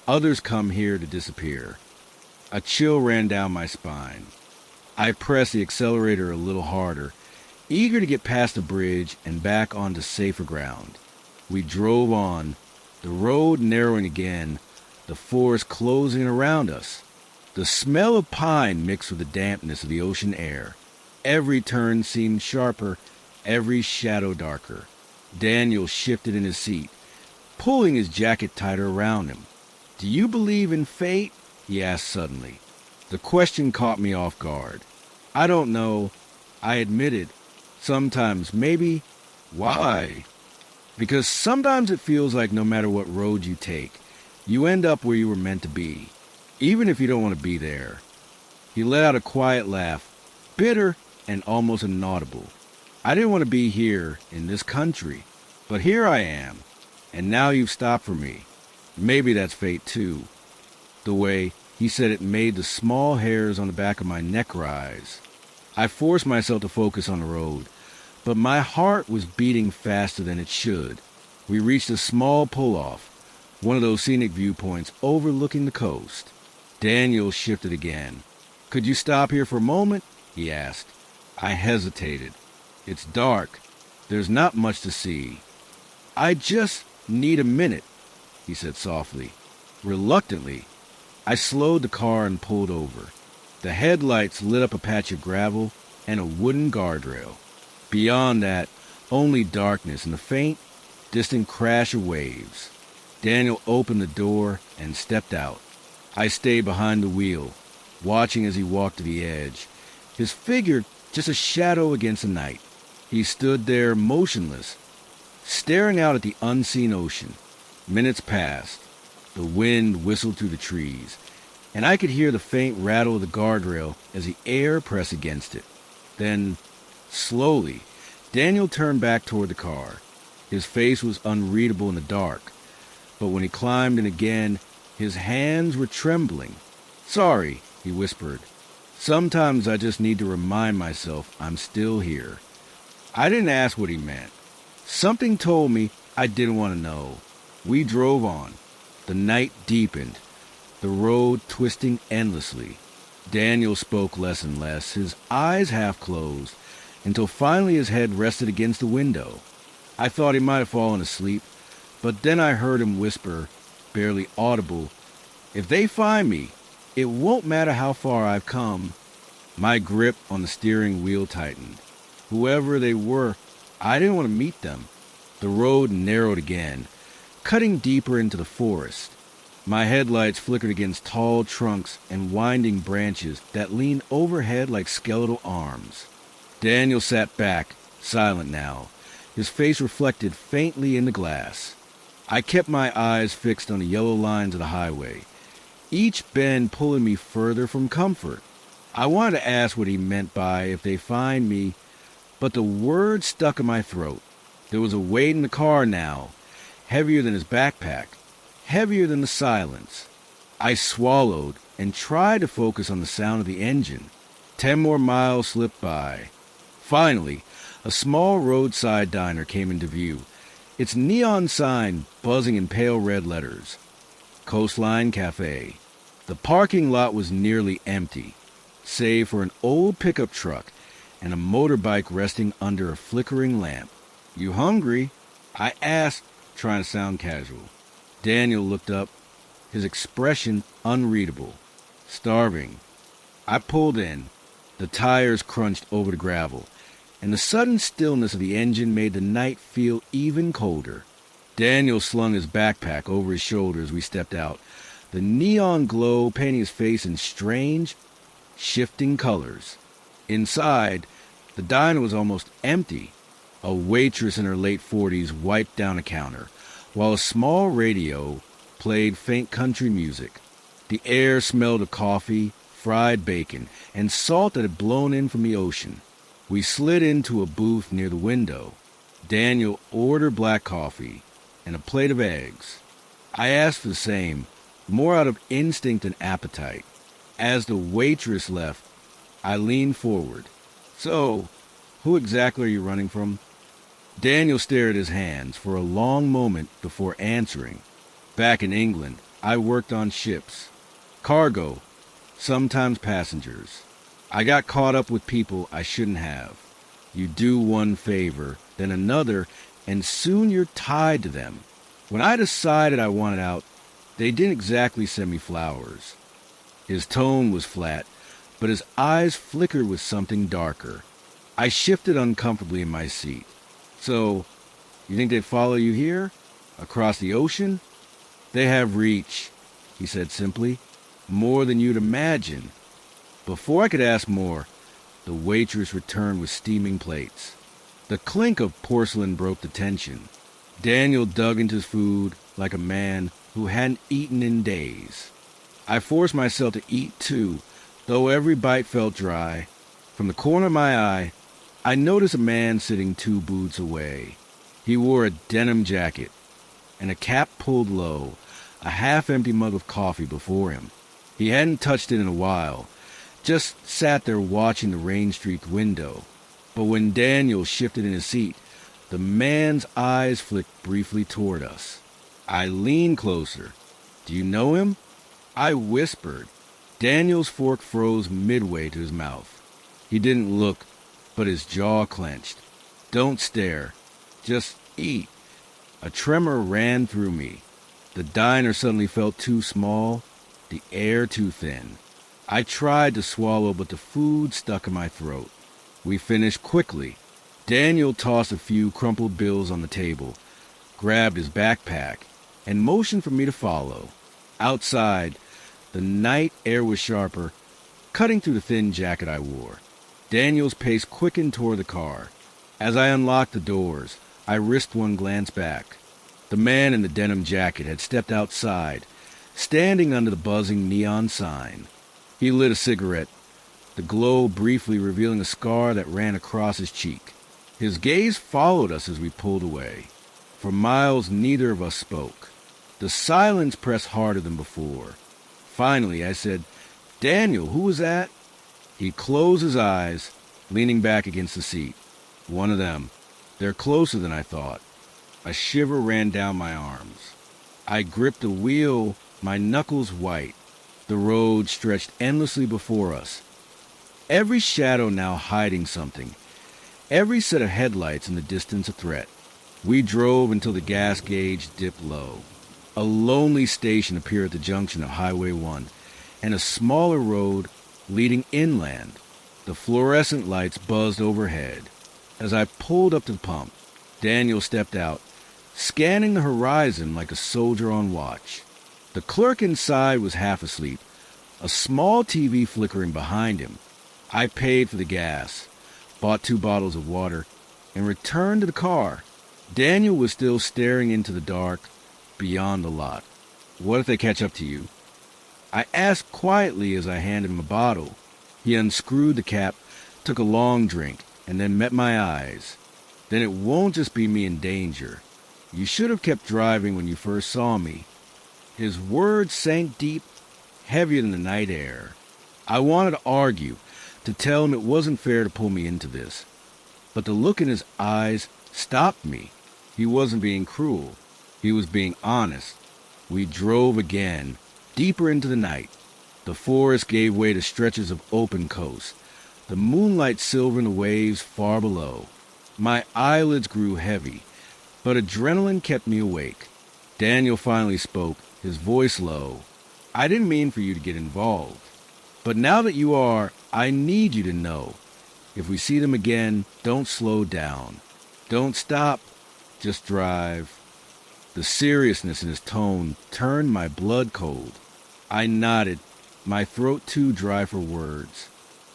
Others come here to disappear. A chill ran down my spine. I pressed the accelerator a little harder, eager to get past the bridge and back onto safer ground. We drove on, the road narrowing again, the forest closing around us. The smell of pine mixed with the dampness of the ocean air. Every turn seemed sharper, every shadow darker. Daniel shifted in his seat, pulling his jacket tighter around him. Do you believe in fate? He asked suddenly. The question caught me off guard. I don't know, I admitted. Sometimes, maybe. Why? Because sometimes it feels like no matter what road you take, you end up where you were meant to be, even if you don't want to be there. He let out a quiet laugh, bitter and almost inaudible. I didn't want to be here in this country, but here I am, and now you've stopped for me. Maybe that's fate too. The way he said it made the small hairs on the back of my neck rise. I forced myself to focus on the road, but my heart was beating faster than it should. We reached a small pull-off, one of those scenic viewpoints overlooking the coast. Daniel shifted again. Could you stop here for a moment? He asked. I hesitated. It's dark. There's not much to see. I just need a minute, he said softly. Reluctantly, I slowed the car and pulled over. The headlights lit up a patch of gravel and a wooden guardrail. Beyond that, only darkness and the faint, distant crash of waves. Daniel opened the door and stepped out. I stayed behind the wheel, watching as he walked to the edge, his figure just a shadow against the night. He stood there motionless, staring out at the unseen ocean. Minutes passed. The wind whistled through the trees, and I could hear the faint rattle of the guardrail as the air pressed against it. Then, slowly, Daniel turned back toward the car. His face was unreadable in the dark, but when he climbed in again, his hands were trembling. "Sorry," he whispered. "Sometimes I just need to remind myself I'm still here." I didn't ask what he meant. Something told me I didn't want to know. We drove on. The night deepened, the road twisting endlessly. Daniel spoke less and less, his eyes half closed, until finally his head rested against the window. I thought he might have fallen asleep, but then I heard him whisper, barely audible, "If they find me, it won't matter how far I've come." My grip on the steering wheel tightened. Whoever they were, I didn't want to meet them. The road narrowed again, cutting deeper into the forest. My headlights flickered against tall trunks and winding branches that leaned overhead like skeletal arms. Daniel sat back, silent now, his face reflected faintly in the glass. I kept my eyes fixed on the yellow lines of the highway, each bend pulling me further from comfort. I wanted to ask what he meant by "if they find me," but the words stuck in my throat. There was a weight in the car now, heavier than his backpack, heavier than the silence. I swallowed and tried to focus on the sound of the engine. 10 more miles slipped by. Finally, a small roadside diner came into view, its neon sign buzzing in pale red letters. Coastline Cafe. The parking lot was nearly empty, save for an old pickup truck and a motorbike resting under a flickering lamp. "You hungry?" I asked, trying to sound casual. Daniel looked up, his expression unreadable. "Starving." I pulled in. The tires crunched over the gravel, and the sudden stillness of the engine made the night feel even colder. Daniel slung his backpack over his shoulder as we stepped out, the neon glow painting his face in strange, shifting colors. Inside, the diner was almost empty. A waitress in her late 40s wiped down a counter, while a small radio played faint country music. The air smelled of coffee, fried bacon, and salt that had blown in from the ocean. We slid into a booth near the window. Daniel ordered black coffee and a plate of eggs. I asked for the same, more out of instinct than appetite. As the waitress left, I leaned forward. "So, who exactly are you running from?" Daniel stared at his hands for a long moment before answering. "Back in England, I worked on ships. Cargo, sometimes passengers. I got caught up with people I shouldn't have. You do one favor, then another, and soon you're tied to them. When I decided I wanted out, they didn't exactly send me flowers." His tone was flat, but his eyes flickered with something darker. I shifted uncomfortably in my seat. "So, you think they'd follow you here? Across the ocean?" "They have reach," he said simply. "More than you'd imagine." Before I could ask more, the waitress returned with steaming plates. The clink of porcelain broke the tension. Daniel dug into his food like a man who hadn't eaten in days. I forced myself to eat too, though every bite felt dry. From the corner of my eye, I noticed a man sitting 2 booths away. He wore a denim jacket and a cap pulled low, a half-empty mug of coffee before him. He hadn't touched it in a while, just sat there watching the rain-streaked window. But when Daniel shifted in his seat, the man's eyes flicked briefly toward us. I leaned closer. "Do you know him?" I whispered. Daniel's fork froze midway to his mouth. He didn't look, but his jaw clenched. "Don't stare. Just eat." A tremor ran through me. The diner suddenly felt too small, the air too thin. I tried to swallow, but the food stuck in my throat. We finished quickly. Daniel tossed a few crumpled bills on the table, grabbed his backpack, and motioned for me to follow. Outside, the night air was sharper, cutting through the thin jacket I wore. Daniel's pace quickened toward the car. As I unlocked the doors, I risked one glance back. The man in the denim jacket had stepped outside, standing under the buzzing neon sign. He lit a cigarette, the glow briefly revealing a scar that ran across his cheek. His gaze followed us as we pulled away. For miles, neither of us spoke. The silence pressed harder than before. Finally, I said, "Daniel, who was that?" He closed his eyes, leaning back against the seat. "One of them. They're closer than I thought." A shiver ran down my arms. I gripped the wheel, my knuckles white. The road stretched endlessly before us, every shadow now hiding something, every set of headlights in the distance a threat. We drove until the gas gauge dipped low. A lonely station appeared at the junction of Highway 1 and a smaller road leading inland. The fluorescent lights buzzed overhead. As I pulled up to the pump, Daniel stepped out, scanning the horizon like a soldier on watch. The clerk inside was half asleep, a small TV flickering behind him. I paid for the gas, bought 2 bottles of water, and returned to the car. Daniel was still staring into the dark beyond the lot. "What if they catch up to you?" I asked quietly as I handed him a bottle. He unscrewed the cap, took a long drink, and then met my eyes. "Then it won't just be me in danger. You should have kept driving when you first saw me." His words sank deep, heavier than the night air. I wanted to argue, to tell him it wasn't fair to pull me into this. But the look in his eyes stopped me. He wasn't being cruel. He was being honest. We drove again, deeper into the night. The forest gave way to stretches of open coast, the moonlight silvering the waves far below. My eyelids grew heavy, but adrenaline kept me awake. Daniel finally spoke, his voice low. "I didn't mean for you to get involved. But now that you are, I need you to know. If we see them again, don't slow down. Don't stop. Just drive." The seriousness in his tone turned my blood cold. I nodded, my throat too dry for words.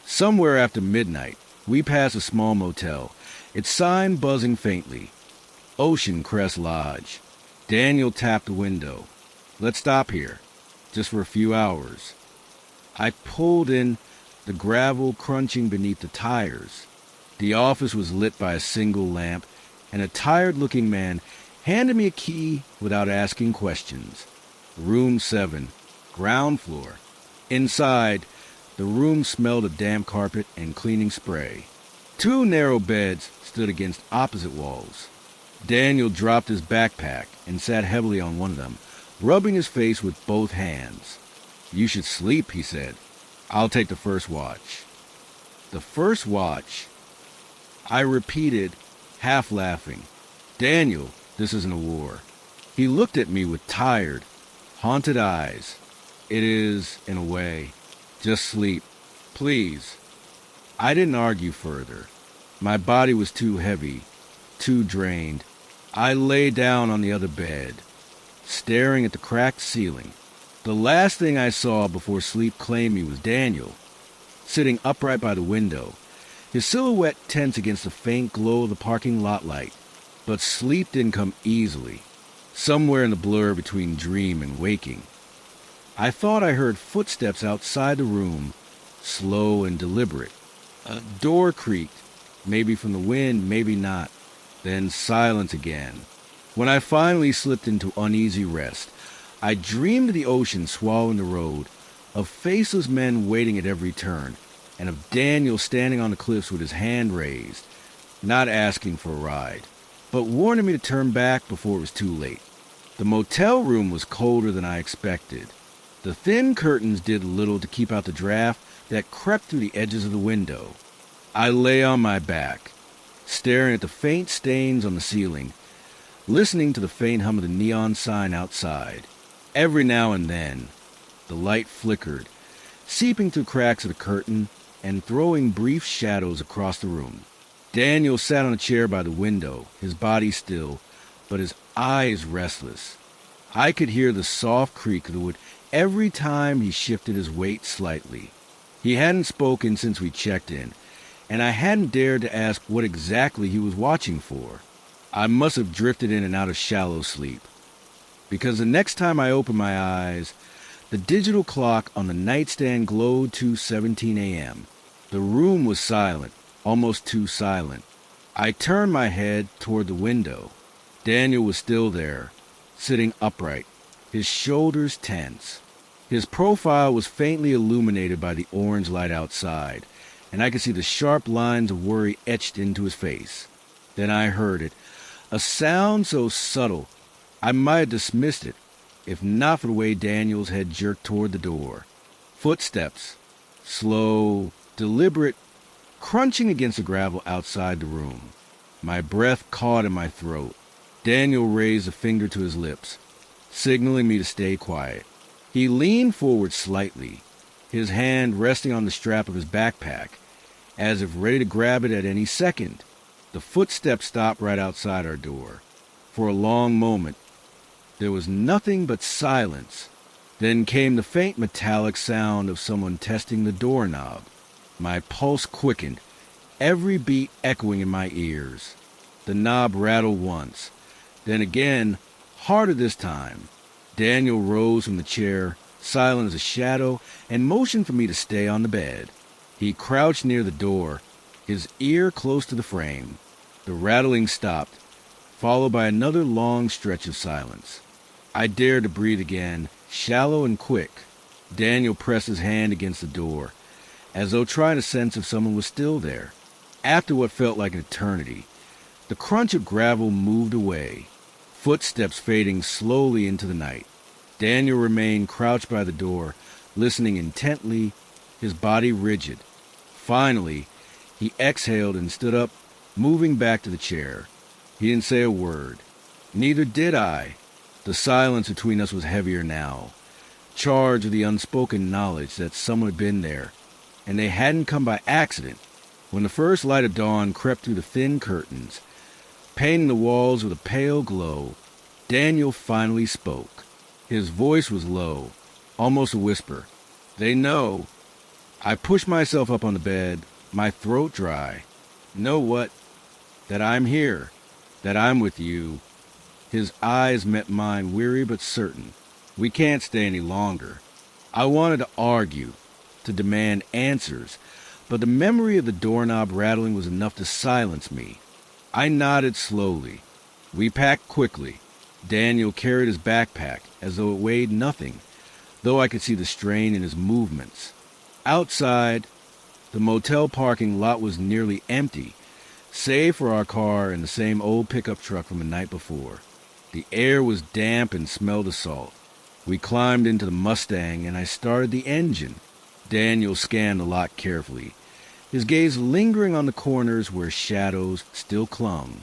Somewhere after midnight, we passed a small motel, its sign buzzing faintly. Ocean Crest Lodge. Daniel tapped the window. "Let's stop here, just for a few hours." I pulled in, the gravel crunching beneath the tires. The office was lit by a single lamp, and a tired-looking man handed me a key without asking questions. Room 7, ground floor. Inside, the room smelled of damp carpet and cleaning spray. 2 narrow beds stood against opposite walls. Daniel dropped his backpack and sat heavily on one of them, rubbing his face with both hands. "You should sleep," he said. "I'll take the first watch." "The first watch?" I repeated, half laughing. "Daniel, this isn't a war." He looked at me with tired, haunted eyes. "It is, in a way. Just sleep. Please." I didn't argue further. My body was too heavy, too drained. I lay down on the other bed, staring at the cracked ceiling. The last thing I saw before sleep claimed me was Daniel, sitting upright by the window, his silhouette tense against the faint glow of the parking lot light. But sleep didn't come easily, somewhere in the blur between dream and waking. I thought I heard footsteps outside the room, slow and deliberate. A door creaked, maybe from the wind, maybe not. Then silence again. When I finally slipped into uneasy rest, I dreamed of the ocean swallowing the road, of faceless men waiting at every turn, and of Daniel standing on the cliffs with his hand raised, not asking for a ride, but warning me to turn back before it was too late. The motel room was colder than I expected. The thin curtains did little to keep out the draft that crept through the edges of the window. I lay on my back, staring at the faint stains on the ceiling, listening to the faint hum of the neon sign outside. Every now and then, the light flickered, seeping through cracks of the curtain and throwing brief shadows across the room. Daniel sat on a chair by the window, his body still, but his eyes restless. I could hear the soft creak of the wood every time he shifted his weight slightly. He hadn't spoken since we checked in, and I hadn't dared to ask what exactly he was watching for. I must have drifted in and out of shallow sleep, because the next time I opened my eyes, the digital clock on the nightstand glowed to 17 a.m. The room was silent, almost too silent. I turned my head toward the window. Daniel was still there, sitting upright, his shoulders tense. His profile was faintly illuminated by the orange light outside, and I could see the sharp lines of worry etched into his face. Then I heard it, a sound so subtle I might have dismissed it, if not for the way Daniel's head jerked toward the door. Footsteps, slow, deliberate, crunching against the gravel outside the room. My breath caught in my throat. Daniel raised a finger to his lips, signaling me to stay quiet. He leaned forward slightly, his hand resting on the strap of his backpack, as if ready to grab it at any second. The footsteps stopped right outside our door. For a long moment, there was nothing but silence. Then came the faint metallic sound of someone testing the doorknob. My pulse quickened, every beat echoing in my ears. The knob rattled once, then again, harder this time. Daniel rose from the chair, silent as a shadow, and motioned for me to stay on the bed. He crouched near the door, his ear close to the frame. The rattling stopped, followed by another long stretch of silence. I dared to breathe again, shallow and quick. Daniel pressed his hand against the door, as though trying to sense if someone was still there. After what felt like an eternity, the crunch of gravel moved away, footsteps fading slowly into the night. Daniel remained crouched by the door, listening intently, his body rigid. Finally, he exhaled and stood up, moving back to the chair. He didn't say a word. Neither did I. The silence between us was heavier now, charged with the unspoken knowledge that someone had been there, and they hadn't come by accident. When the first light of dawn crept through the thin curtains, painting the walls with a pale glow, Daniel finally spoke. His voice was low, almost a whisper. "They know." I pushed myself up on the bed, my throat dry. "Know what?" "That I'm here, that I'm with you." His eyes met mine, weary but certain. "We can't stay any longer." I wanted to argue, to demand answers, but the memory of the doorknob rattling was enough to silence me. I nodded slowly. We packed quickly. Daniel carried his backpack as though it weighed nothing, though I could see the strain in his movements. Outside, the motel parking lot was nearly empty, save for our car and the same old pickup truck from the night before. The air was damp and smelled of salt. We climbed into the Mustang and I started the engine. Daniel scanned the lot carefully, his gaze lingering on the corners where shadows still clung.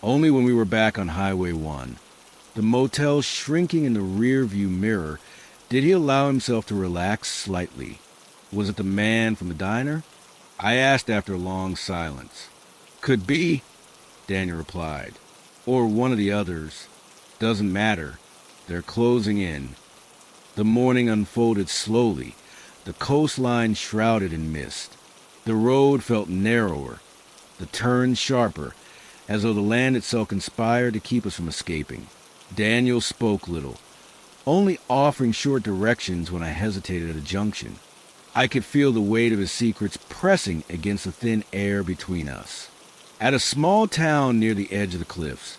Only when we were back on Highway 1, the motel shrinking in the rear-view mirror, did he allow himself to relax slightly. Was it the man from the diner? I asked after a long silence. "Could be," Daniel replied. "Or one of the others. Doesn't matter. They're closing in." The morning unfolded slowly, the coastline shrouded in mist. The road felt narrower, the turns sharper, as though the land itself conspired to keep us from escaping. Daniel spoke little, only offering short directions when I hesitated at a junction. I could feel the weight of his secrets pressing against the thin air between us. At a small town near the edge of the cliffs,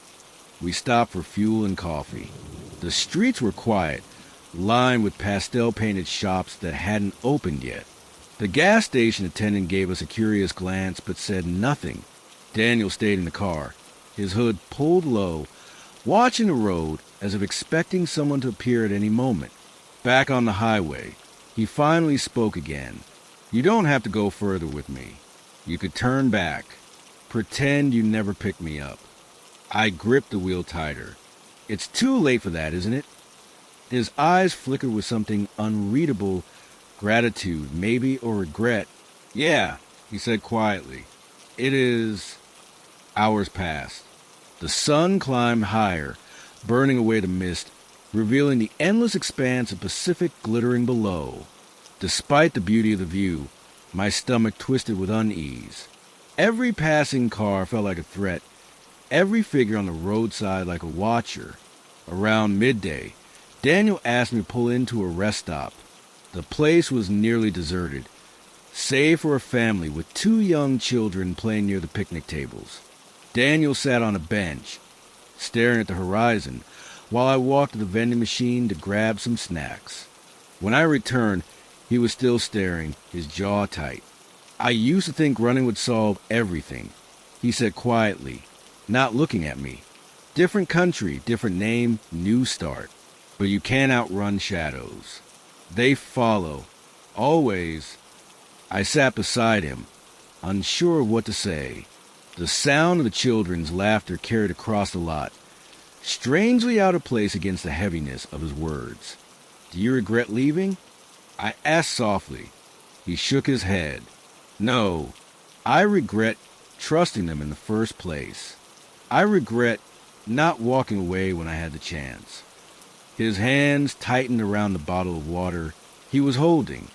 we stopped for fuel and coffee. The streets were quiet, lined with pastel-painted shops that hadn't opened yet. The gas station attendant gave us a curious glance but said nothing. Daniel stayed in the car, his hood pulled low, watching the road as if expecting someone to appear at any moment. Back on the highway, he finally spoke again. "You don't have to go further with me. You could turn back. Pretend you never picked me up." I gripped the wheel tighter. "It's too late for that, isn't it?" His eyes flickered with something unreadable, gratitude, maybe, or regret. "Yeah," he said quietly. "It is." Hours passed. The sun climbed higher, burning away the mist, revealing the endless expanse of Pacific glittering below. Despite the beauty of the view, my stomach twisted with unease. Every passing car felt like a threat, every figure on the roadside like a watcher. Around midday, Daniel asked me to pull into a rest stop. The place was nearly deserted, save for a family with two young children playing near the picnic tables. Daniel sat on a bench, staring at the horizon, while I walked to the vending machine to grab some snacks. When I returned, he was still staring, his jaw tight. "I used to think running would solve everything," he said quietly, not looking at me. "Different country, different name, new start. But you can't outrun shadows. They follow. Always." I sat beside him, unsure of what to say. The sound of the children's laughter carried across the lot, strangely out of place against the heaviness of his words. "Do you regret leaving?" I asked softly. He shook his head. "No, I regret trusting them in the first place. I regret not walking away when I had the chance." His hands tightened around the bottle of water he was holding.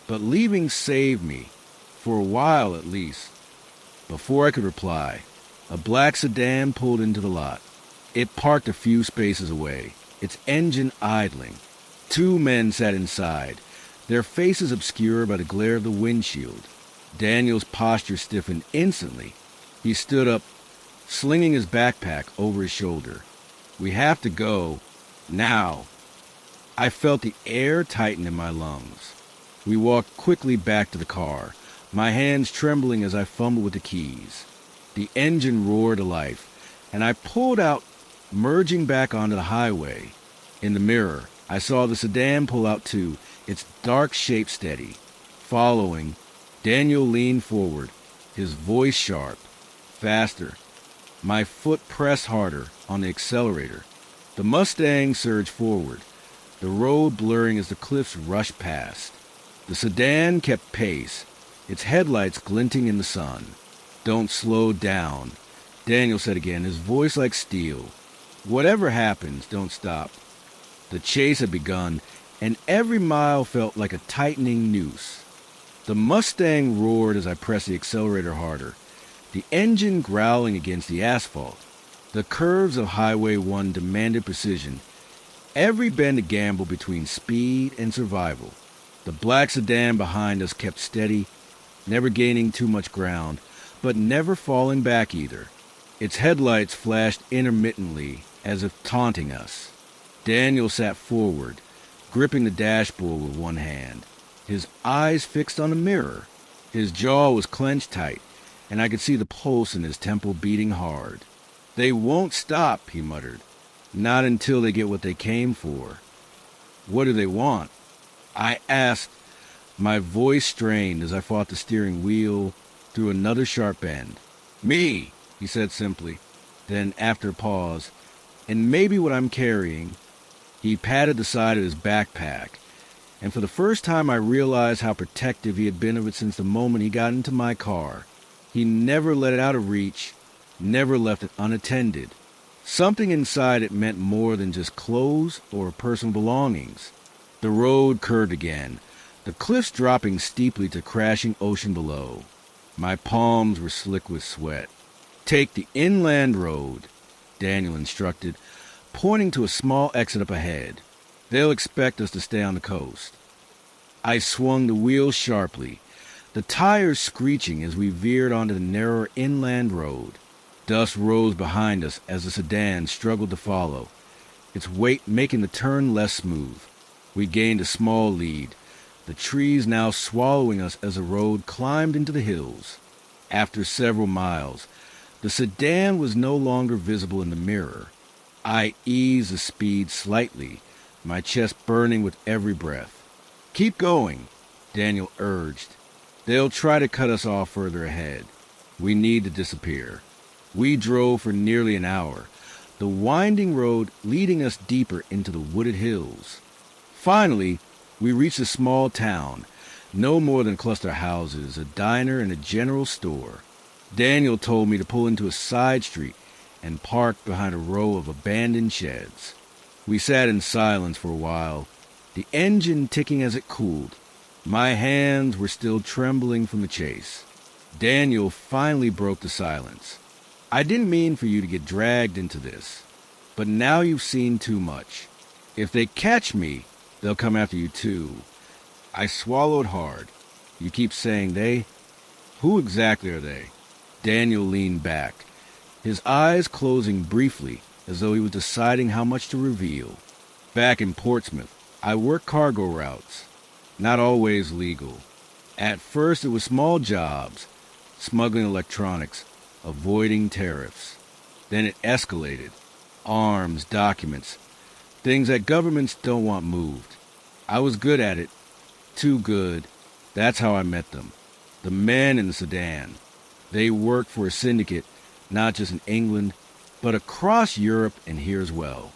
"But leaving saved me, for a while at least." Before I could reply, a black sedan pulled into the lot. It parked a few spaces away, its engine idling. Two men sat inside, their faces obscured by the glare of the windshield. Daniel's posture stiffened instantly. He stood up, slinging his backpack over his shoulder. "We have to go. Now." I felt the air tighten in my lungs. We walked quickly back to the car, my hands trembling as I fumbled with the keys. The engine roared to life, and I pulled out, merging back onto the highway. In the mirror, I saw the sedan pull out too, its dark shape steady. Following, Daniel leaned forward, his voice sharp. Faster. My foot pressed harder on the accelerator. The Mustang surged forward, the road blurring as the cliffs rushed past. The sedan kept pace, its headlights glinting in the sun. "Don't slow down," Daniel said again, his voice like steel. "Whatever happens, don't stop." The chase had begun, and every mile felt like a tightening noose. The Mustang roared as I pressed the accelerator harder, the engine growling against the asphalt. The curves of Highway 1 demanded precision, every bend a gamble between speed and survival. The black sedan behind us kept steady, never gaining too much ground, but never falling back either. Its headlights flashed intermittently, as if taunting us. Daniel sat forward, gripping the dashboard with one hand, his eyes fixed on the mirror. His jaw was clenched tight, and I could see the pulse in his temple beating hard. "They won't stop," he muttered. "Not until they get what they came for." "What do they want?" I asked, my voice strained as I fought the steering wheel through another sharp bend. "Me," he said simply. Then, after a pause, "And maybe what I'm carrying." He patted the side of his backpack, and for the first time I realized how protective he had been of it since the moment he got into my car. He never let it out of reach, never left it unattended. Something inside it meant more than just clothes or personal belongings. The road curved again, the cliffs dropping steeply to crashing ocean below. My palms were slick with sweat. "Take the inland road," Daniel instructed, pointing to a small exit up ahead. "They'll expect us to stay on the coast." I swung the wheels sharply, the tires screeching as we veered onto the narrower inland road. Dust rose behind us as the sedan struggled to follow, its weight making the turn less smooth. We gained a small lead, the trees now swallowing us as the road climbed into the hills. After several miles, the sedan was no longer visible in the mirror. I eased the speed slightly, my chest burning with every breath. "Keep going," Daniel urged. "They'll try to cut us off further ahead. We need to disappear." We drove for nearly an hour, the winding road leading us deeper into the wooded hills. Finally, we reached a small town, no more than a cluster of houses, a diner, and a general store. Daniel told me to pull into a side street and park behind a row of abandoned sheds. We sat in silence for a while, the engine ticking as it cooled. My hands were still trembling from the chase. Daniel finally broke the silence. I didn't mean for you to get dragged into this, but now you've seen too much. If they catch me, they'll come after you too. I swallowed hard. You keep saying they? Who exactly are they? Daniel leaned back, his eyes closing briefly as though he was deciding how much to reveal. Back in Portsmouth, I worked cargo routes, not always legal. At first it was small jobs, smuggling electronics, avoiding tariffs. Then it escalated. Arms, documents, things that governments don't want moved. I was good at it. Too good. That's how I met them. The men in the sedan. They worked for a syndicate, not just in England, but across Europe and here as well.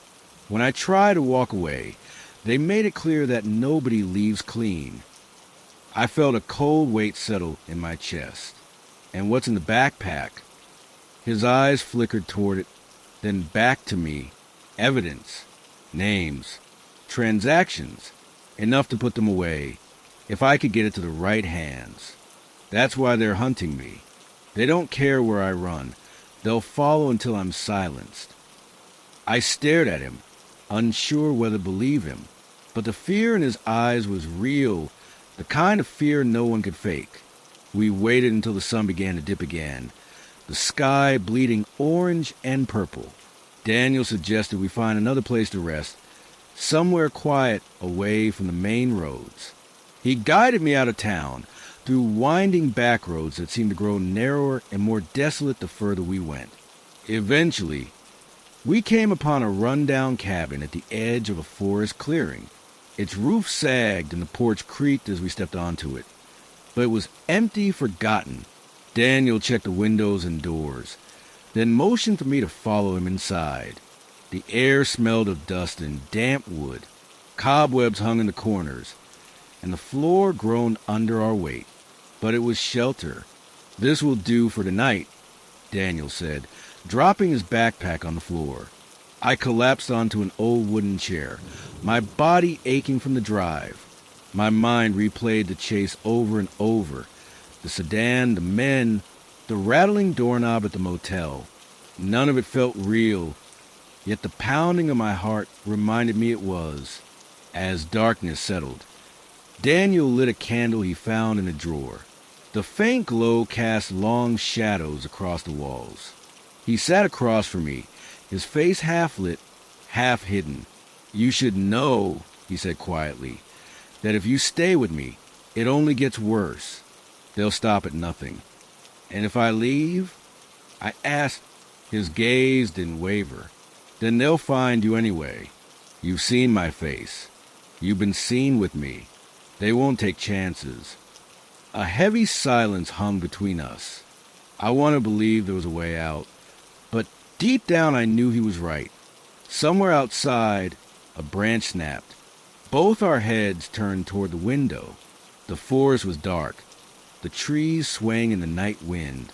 When I tried to walk away, they made it clear that nobody leaves clean. I felt a cold weight settle in my chest. And what's in the backpack? His eyes flickered toward it, then back to me. Evidence, names, transactions, enough to put them away, if I could get it to the right hands. That's why they're hunting me. They don't care where I run. They'll follow until I'm silenced. I stared at him, unsure whether to believe him, but the fear in his eyes was real, the kind of fear no one could fake. We waited until the sun began to dip again, the sky bleeding orange and purple. Daniel suggested we find another place to rest, somewhere quiet away from the main roads. He guided me out of town, through winding back roads that seemed to grow narrower and more desolate the further we went. Eventually, we came upon a rundown cabin at the edge of a forest clearing. Its roof sagged and the porch creaked as we stepped onto it. But it was empty, forgotten. Daniel checked the windows and doors, then motioned for me to follow him inside. The air smelled of dust and damp wood. Cobwebs hung in the corners, and the floor groaned under our weight. But it was shelter. This will do for tonight, Daniel said, dropping his backpack on the floor. I collapsed onto an old wooden chair, my body aching from the drive. My mind replayed the chase over and over. The sedan, the men, the rattling doorknob at the motel. None of it felt real, yet the pounding of my heart reminded me it was. As darkness settled, Daniel lit a candle he found in a drawer. The faint glow cast long shadows across the walls. He sat across from me, his face half lit, half hidden. "You should know," he said quietly, "that if you stay with me, it only gets worse. They'll stop at nothing. And if I leave?" I asked. His gaze didn't waver. "Then they'll find you anyway. You've seen my face. You've been seen with me. They won't take chances." A heavy silence hung between us. I wanted to believe there was a way out, but deep down I knew he was right. Somewhere outside, a branch snapped. Both our heads turned toward the window. The forest was dark, the trees swaying in the night wind.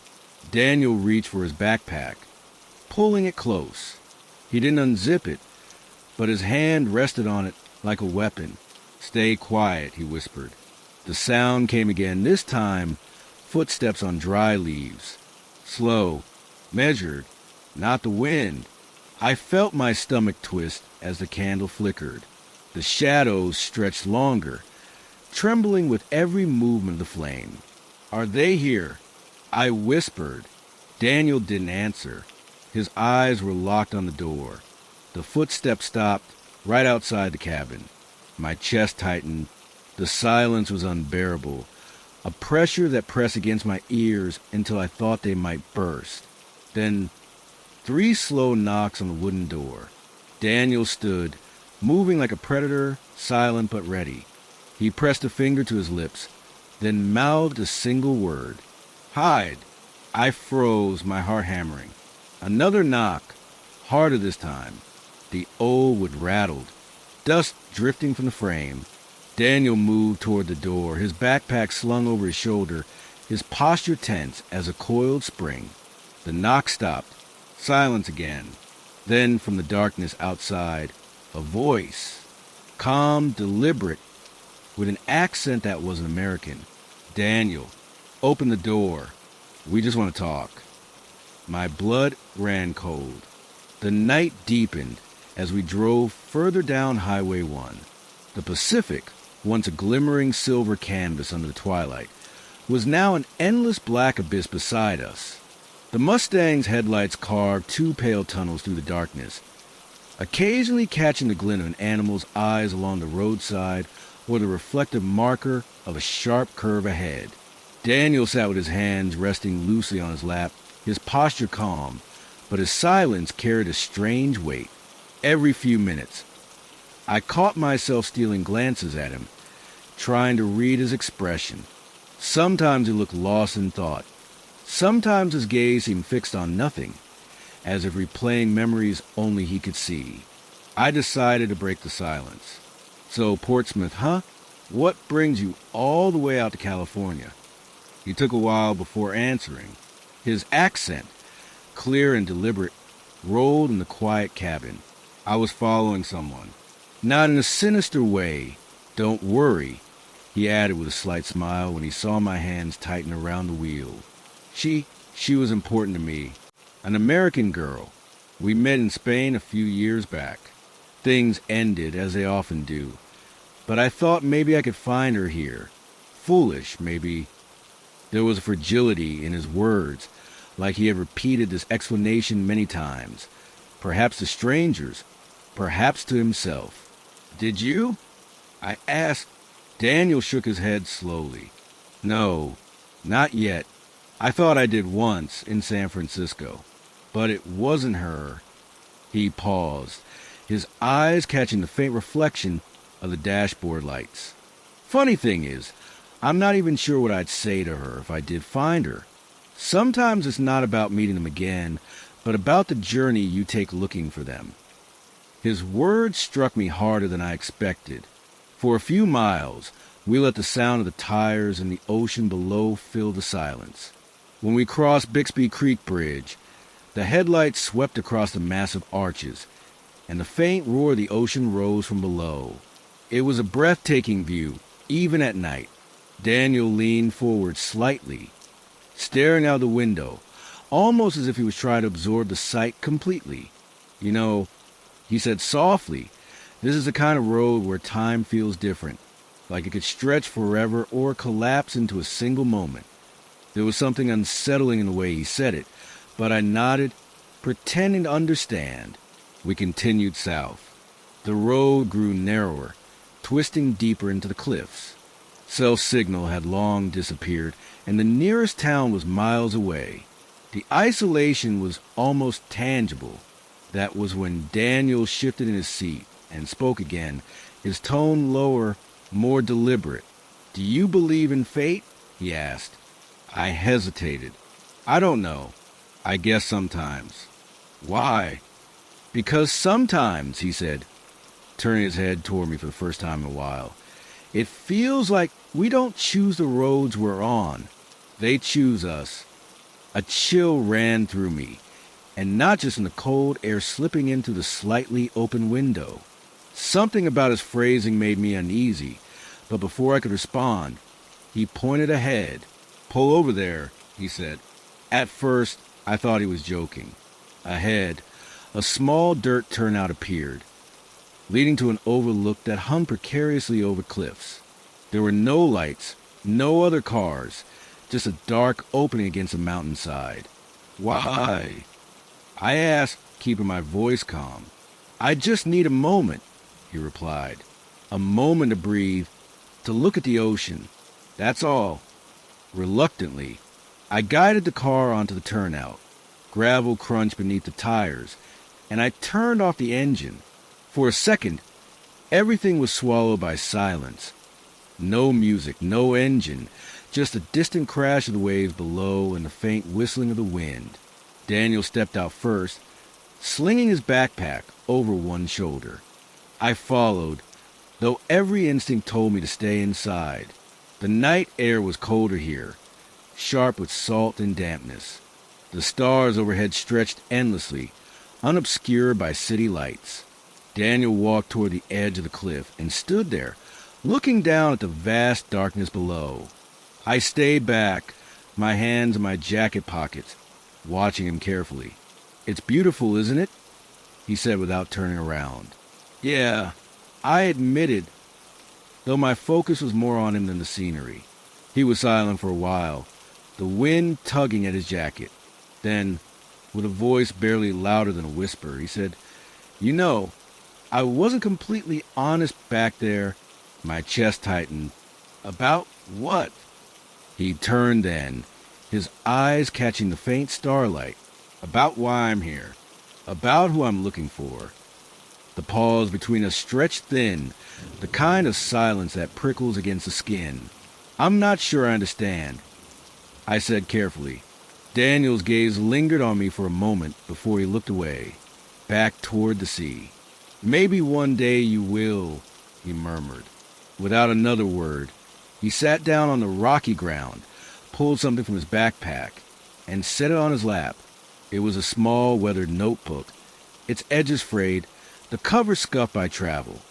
Daniel reached for his backpack, pulling it close. He didn't unzip it, but his hand rested on it like a weapon. "Stay quiet," he whispered. The sound came again, this time footsteps on dry leaves. Slow, measured, not the wind. I felt my stomach twist as the candle flickered. The shadows stretched longer, trembling with every movement of the flame. "Are they here?" I whispered. Daniel didn't answer. His eyes were locked on the door. The footsteps stopped right outside the cabin. My chest tightened. The silence was unbearable, a pressure that pressed against my ears until I thought they might burst. Then 3 slow knocks on the wooden door. Daniel stood, moving like a predator, silent but ready. He pressed a finger to his lips, then mouthed a single word. "Hide." I froze, my heart hammering. Another knock, harder this time. The old wood rattled, dust drifting from the frame. Daniel moved toward the door, his backpack slung over his shoulder, his posture tense as a coiled spring. The knock stopped. Silence again. Then, from the darkness outside, a voice. Calm, deliberate, with an accent that wasn't American. "Daniel, open the door." We just want to talk. My blood ran cold. The night deepened as we drove further down Highway 1. The Pacific, once a glimmering silver canvas under the twilight, was now an endless black abyss beside us. The Mustang's headlights carved two pale tunnels through the darkness, occasionally catching the glint of an animal's eyes along the roadside or the reflective marker of a sharp curve ahead. Daniel sat with his hands resting loosely on his lap, his posture calm, but his silence carried a strange weight. Every few minutes, I caught myself stealing glances at him, trying to read his expression. Sometimes he looked lost in thought. Sometimes his gaze seemed fixed on nothing, as if replaying memories only he could see. I decided to break the silence. So, Portsmouth, huh? What brings you all the way out to California? He took a while before answering. His accent, clear and deliberate, rolled in the quiet cabin. I was following someone. Not in a sinister way. Don't worry, he added with a slight smile when he saw my hands tighten around the wheel. She was important to me. An American girl. We met in Spain a few years back. Things ended, as they often do. But I thought maybe I could find her here. Foolish, maybe. There was a fragility in his words, like he had repeated this explanation many times. Perhaps to strangers, perhaps to himself. Did you? I asked. Daniel shook his head slowly. No, not yet. I thought I did once in San Francisco. But it wasn't her. He paused, his eyes catching the faint reflection of the dashboard lights. Funny thing is, I'm not even sure what I'd say to her if I did find her. Sometimes it's not about meeting them again, but about the journey you take looking for them. His words struck me harder than I expected. For a few miles, we let the sound of the tires and the ocean below fill the silence. When we crossed Bixby Creek Bridge, the headlights swept across the massive arches, and the faint roar of the ocean rose from below. It was a breathtaking view, even at night. Daniel leaned forward slightly, staring out the window, almost as if he was trying to absorb the sight completely. You know, he said softly, this is the kind of road where time feels different, like it could stretch forever or collapse into a single moment. There was something unsettling in the way he said it, but I nodded, pretending to understand. We continued south. The road grew narrower, twisting deeper into the cliffs. Cell signal had long disappeared, and the nearest town was miles away. The isolation was almost tangible. That was when Daniel shifted in his seat and spoke again, his tone lower, more deliberate. "Do you believe in fate?" he asked. I hesitated. "I don't know. I guess sometimes." "Why?" "Because sometimes," he said, turning his head toward me for the first time in a while, "it feels like we don't choose the roads we're on. They choose us." A chill ran through me, and not just in the cold air slipping in through the slightly open window. Something about his phrasing made me uneasy, but before I could respond, he pointed ahead. "Pull over there," he said. At first, I thought he was joking. Ahead, a small dirt turnout appeared, leading to an overlook that hung precariously over cliffs. There were no lights, no other cars, just a dark opening against a mountainside. "Why?" I asked, keeping my voice calm. "I just need a moment," he replied. "A moment to breathe, to look at the ocean. That's all." Reluctantly, I guided the car onto the turnout. Gravel crunched beneath the tires, and I turned off the engine. For a second, everything was swallowed by silence. No music, no engine, just the distant crash of the waves below and the faint whistling of the wind. Daniel stepped out first, slinging his backpack over one shoulder. I followed, though every instinct told me to stay inside. The night air was colder here, sharp with salt and dampness. The stars overhead stretched endlessly, unobscured by city lights. Daniel walked toward the edge of the cliff and stood there, looking down at the vast darkness below. I stayed back, my hands in my jacket pockets, watching him carefully. "It's beautiful, isn't it?" he said without turning around. "Yeah," I admitted, though my focus was more on him than the scenery. He was silent for a while, the wind tugging at his jacket. Then, with a voice barely louder than a whisper, he said, "You know, I wasn't completely honest back there." My chest tightened. "About what?" He turned then, his eyes catching the faint starlight. "About why I'm here. About who I'm looking for." The pause between us stretched thin, the kind of silence that prickles against the skin. "I'm not sure I understand," I said carefully. Daniel's gaze lingered on me for a moment before he looked away, back toward the sea. "Maybe one day you will," he murmured. Without another word, he sat down on the rocky ground, pulled something from his backpack, and set it on his lap. It was a small, weathered notebook, its edges frayed, the cover scuffed by travel.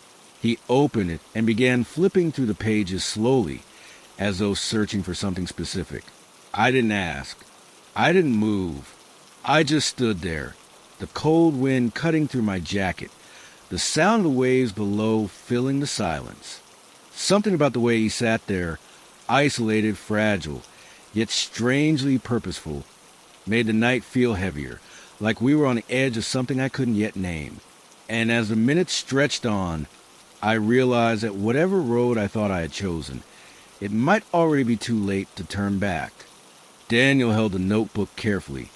He opened it and began flipping through the pages slowly, as though searching for something specific. I didn't ask. I didn't move. I just stood there, the cold wind cutting through my jacket, the sound of the waves below filling the silence. Something about the way he sat there, isolated, fragile, yet strangely purposeful, made the night feel heavier, like we were on the edge of something I couldn't yet name. And as the minutes stretched on, I realized that whatever road I thought I had chosen, it might already be too late to turn back. Daniel held the notebook carefully,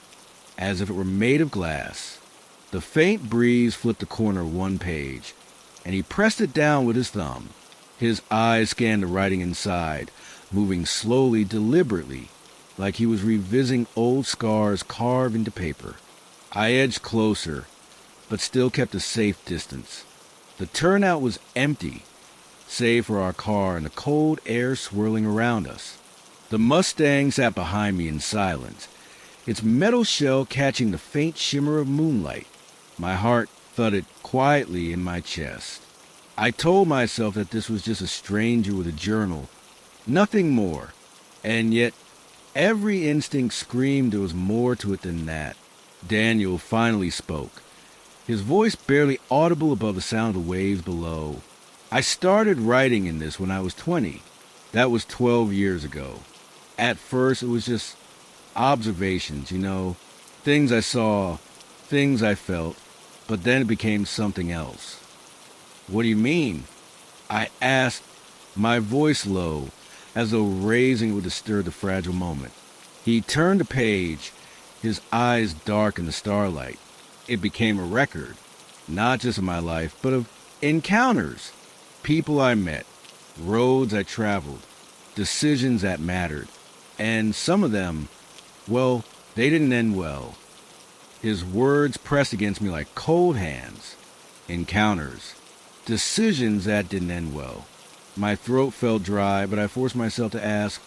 as if it were made of glass. The faint breeze flipped the corner of one page, and he pressed it down with his thumb. His eyes scanned the writing inside, moving slowly, deliberately, like he was revisiting old scars carved into paper. I edged closer, but still kept a safe distance. The turnout was empty, save for our car and the cold air swirling around us. The Mustang sat behind me in silence, its metal shell catching the faint shimmer of moonlight. My heart thudded quietly in my chest. I told myself that this was just a stranger with a journal, nothing more, and yet every instinct screamed there was more to it than that. Daniel finally spoke, his voice barely audible above the sound of the waves below. "I started writing in this when I was 20. That was 12 years ago. At first, it was just observations, things I saw, things I felt, but then it became something else." "What do you mean?" I asked, my voice low, as though raising it would disturb the fragile moment. He turned the page, his eyes dark in the starlight. It became a record, not just of my life, but of encounters, people I met, roads I traveled, decisions that mattered. And some of them, well, they didn't end well. His words pressed against me like cold hands. Encounters. Decisions that didn't end well. My throat felt dry, but I forced myself to ask,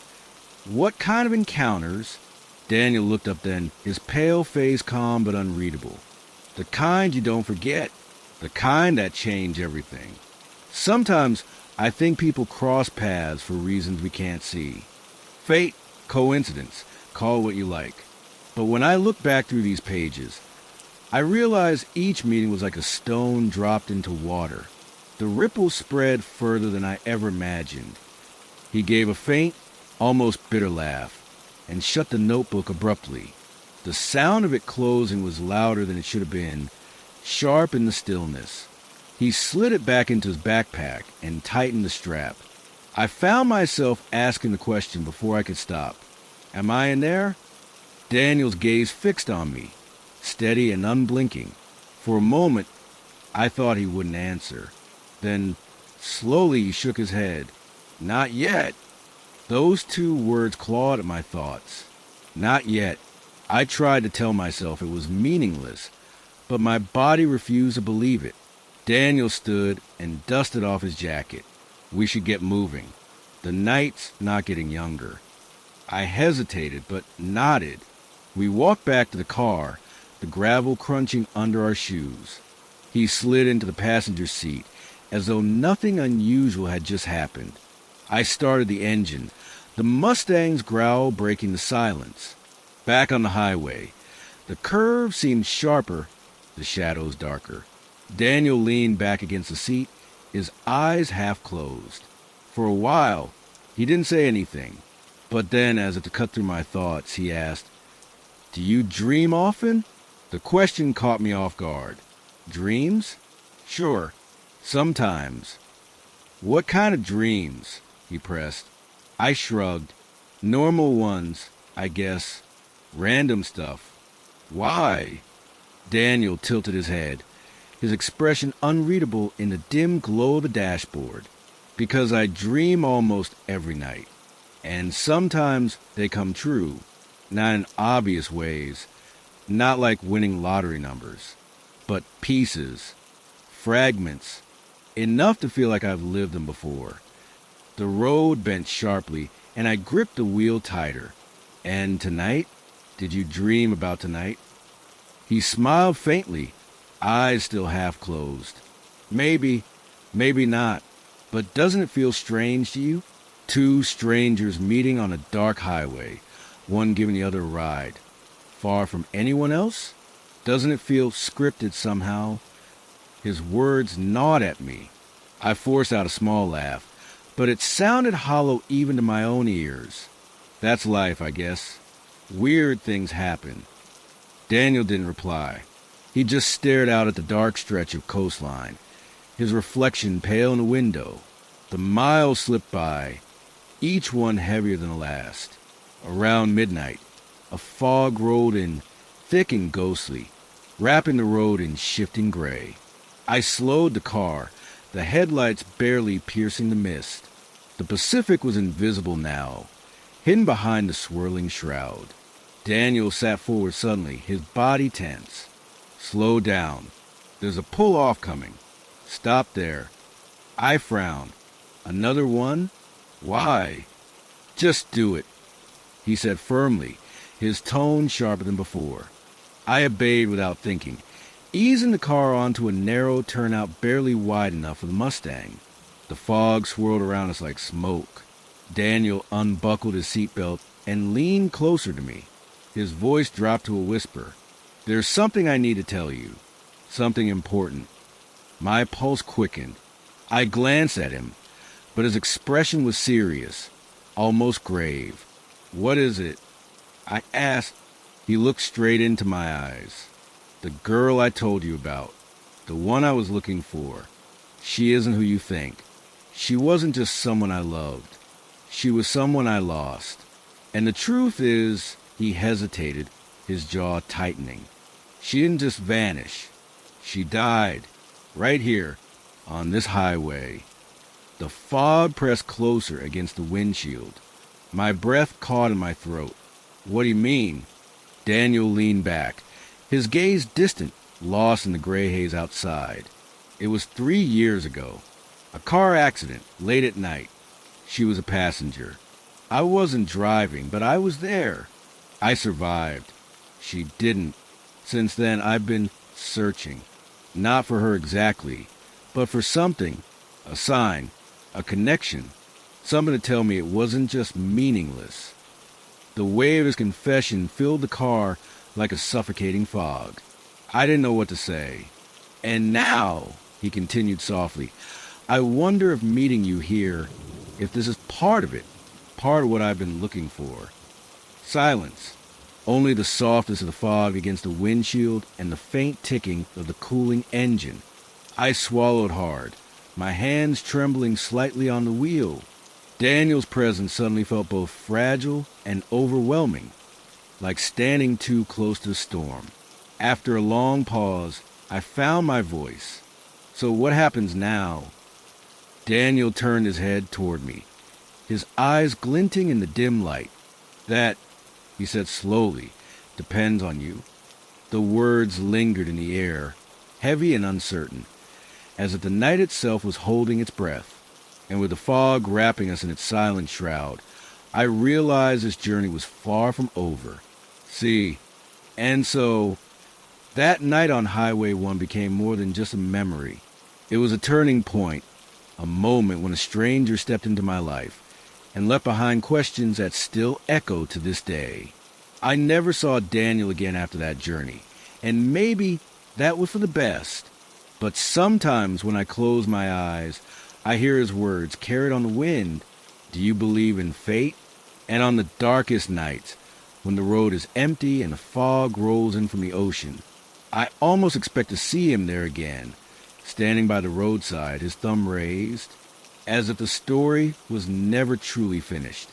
"What kind of encounters?" Daniel looked up then, his pale face calm but unreadable. "The kind you don't forget. The kind that change everything. Sometimes I think people cross paths for reasons we can't see. Fate, coincidence, call what you like. But when I look back through these pages, I realize each meeting was like a stone dropped into water. The ripples spread further than I ever imagined." He gave a faint, almost bitter laugh, and shut the notebook abruptly. The sound of it closing was louder than it should have been, sharp in the stillness. He slid it back into his backpack and tightened the strap. I found myself asking the question before I could stop. "Am I in there?" Daniel's gaze fixed on me, steady and unblinking. For a moment, I thought he wouldn't answer. Then, slowly, he shook his head. "Not yet." Those two words clawed at my thoughts. Not yet. I tried to tell myself it was meaningless, but my body refused to believe it. Daniel stood and dusted off his jacket. We should get moving. The night's not getting younger. I hesitated, but nodded. We walked back to the car, the gravel crunching under our shoes. He slid into the passenger seat, as though nothing unusual had just happened. I started the engine, the Mustang's growl breaking the silence. Back on the highway, the curve seemed sharper, the shadows darker. Daniel leaned back against the seat, his eyes half closed. For a while, he didn't say anything, but then, as if to cut through my thoughts, he asked, "Do you dream often?" The question caught me off guard. Dreams? Sure, sometimes. What kind of dreams? He pressed. I shrugged. Normal ones, I guess. Random stuff. Why? Daniel tilted his head, his expression unreadable in the dim glow of the dashboard. Because I dream almost every night. And sometimes they come true, not in obvious ways, not like winning lottery numbers, but pieces, fragments, enough to feel like I've lived them before. The road bent sharply, and I gripped the wheel tighter. And tonight? Did you dream about tonight? He smiled faintly, eyes still half closed. Maybe, maybe not. But doesn't it feel strange to you? Two strangers meeting on a dark highway, one giving the other a ride. Far from anyone else? Doesn't it feel scripted somehow? His words gnawed at me. I forced out a small laugh, but it sounded hollow even to my own ears. That's life, I guess. Weird things happen. Daniel didn't reply. He just stared out at the dark stretch of coastline, his reflection pale in the window. The miles slipped by, each one heavier than the last. Around midnight, a fog rolled in, thick and ghostly, wrapping the road in shifting gray. I slowed the car, the headlights barely piercing the mist. The Pacific was invisible now, hidden behind the swirling shroud. Daniel sat forward suddenly, his body tense. Slow down. There's a pull-off coming. Stop there. I frowned. Another one? Why? Just do it, he said firmly, his tone sharper than before. I obeyed without thinking, easing the car onto a narrow turnout barely wide enough for the Mustang. The fog swirled around us like smoke. Daniel unbuckled his seatbelt and leaned closer to me. His voice dropped to a whisper. There's something I need to tell you. Something important. My pulse quickened. I glanced at him, but his expression was serious, almost grave. What is it? I asked. He looked straight into my eyes. The girl I told you about. The one I was looking for. She isn't who you think. She wasn't just someone I loved. She was someone I lost. And the truth is, he hesitated, his jaw tightening. She didn't just vanish. She died, right here, on this highway. The fog pressed closer against the windshield. My breath caught in my throat. What do you mean? Daniel leaned back, his gaze distant, lost in the gray haze outside. It was 3 years ago. A car accident, late at night. She was a passenger. I wasn't driving, but I was there. I survived. She didn't. Since then, I've been searching. Not for her exactly, but for something. A sign. A connection. Something to tell me it wasn't just meaningless. The weight of his confession filled the car like a suffocating fog. I didn't know what to say. And now, he continued softly, I wonder if meeting you here, if this is part of it, part of what I've been looking for. Silence. Only the softness of the fog against the windshield and the faint ticking of the cooling engine. I swallowed hard, my hands trembling slightly on the wheel. Daniel's presence suddenly felt both fragile and overwhelming, like standing too close to the storm. After a long pause, I found my voice. So what happens now? Daniel turned his head toward me, his eyes glinting in the dim light. That, he said slowly, depends on you. The words lingered in the air, heavy and uncertain, as if the night itself was holding its breath. And with the fog wrapping us in its silent shroud, I realized this journey was far from over. See, and so, that night on Highway 1 became more than just a memory. It was a turning point, a moment when a stranger stepped into my life, and left behind questions that still echo to this day. I never saw Daniel again after that journey, and maybe that was for the best. But sometimes when I close my eyes, I hear his words carried on the wind. Do you believe in fate? And on the darkest nights, when the road is empty and the fog rolls in from the ocean, I almost expect to see him there again, standing by the roadside, his thumb raised, as if the story was never truly finished.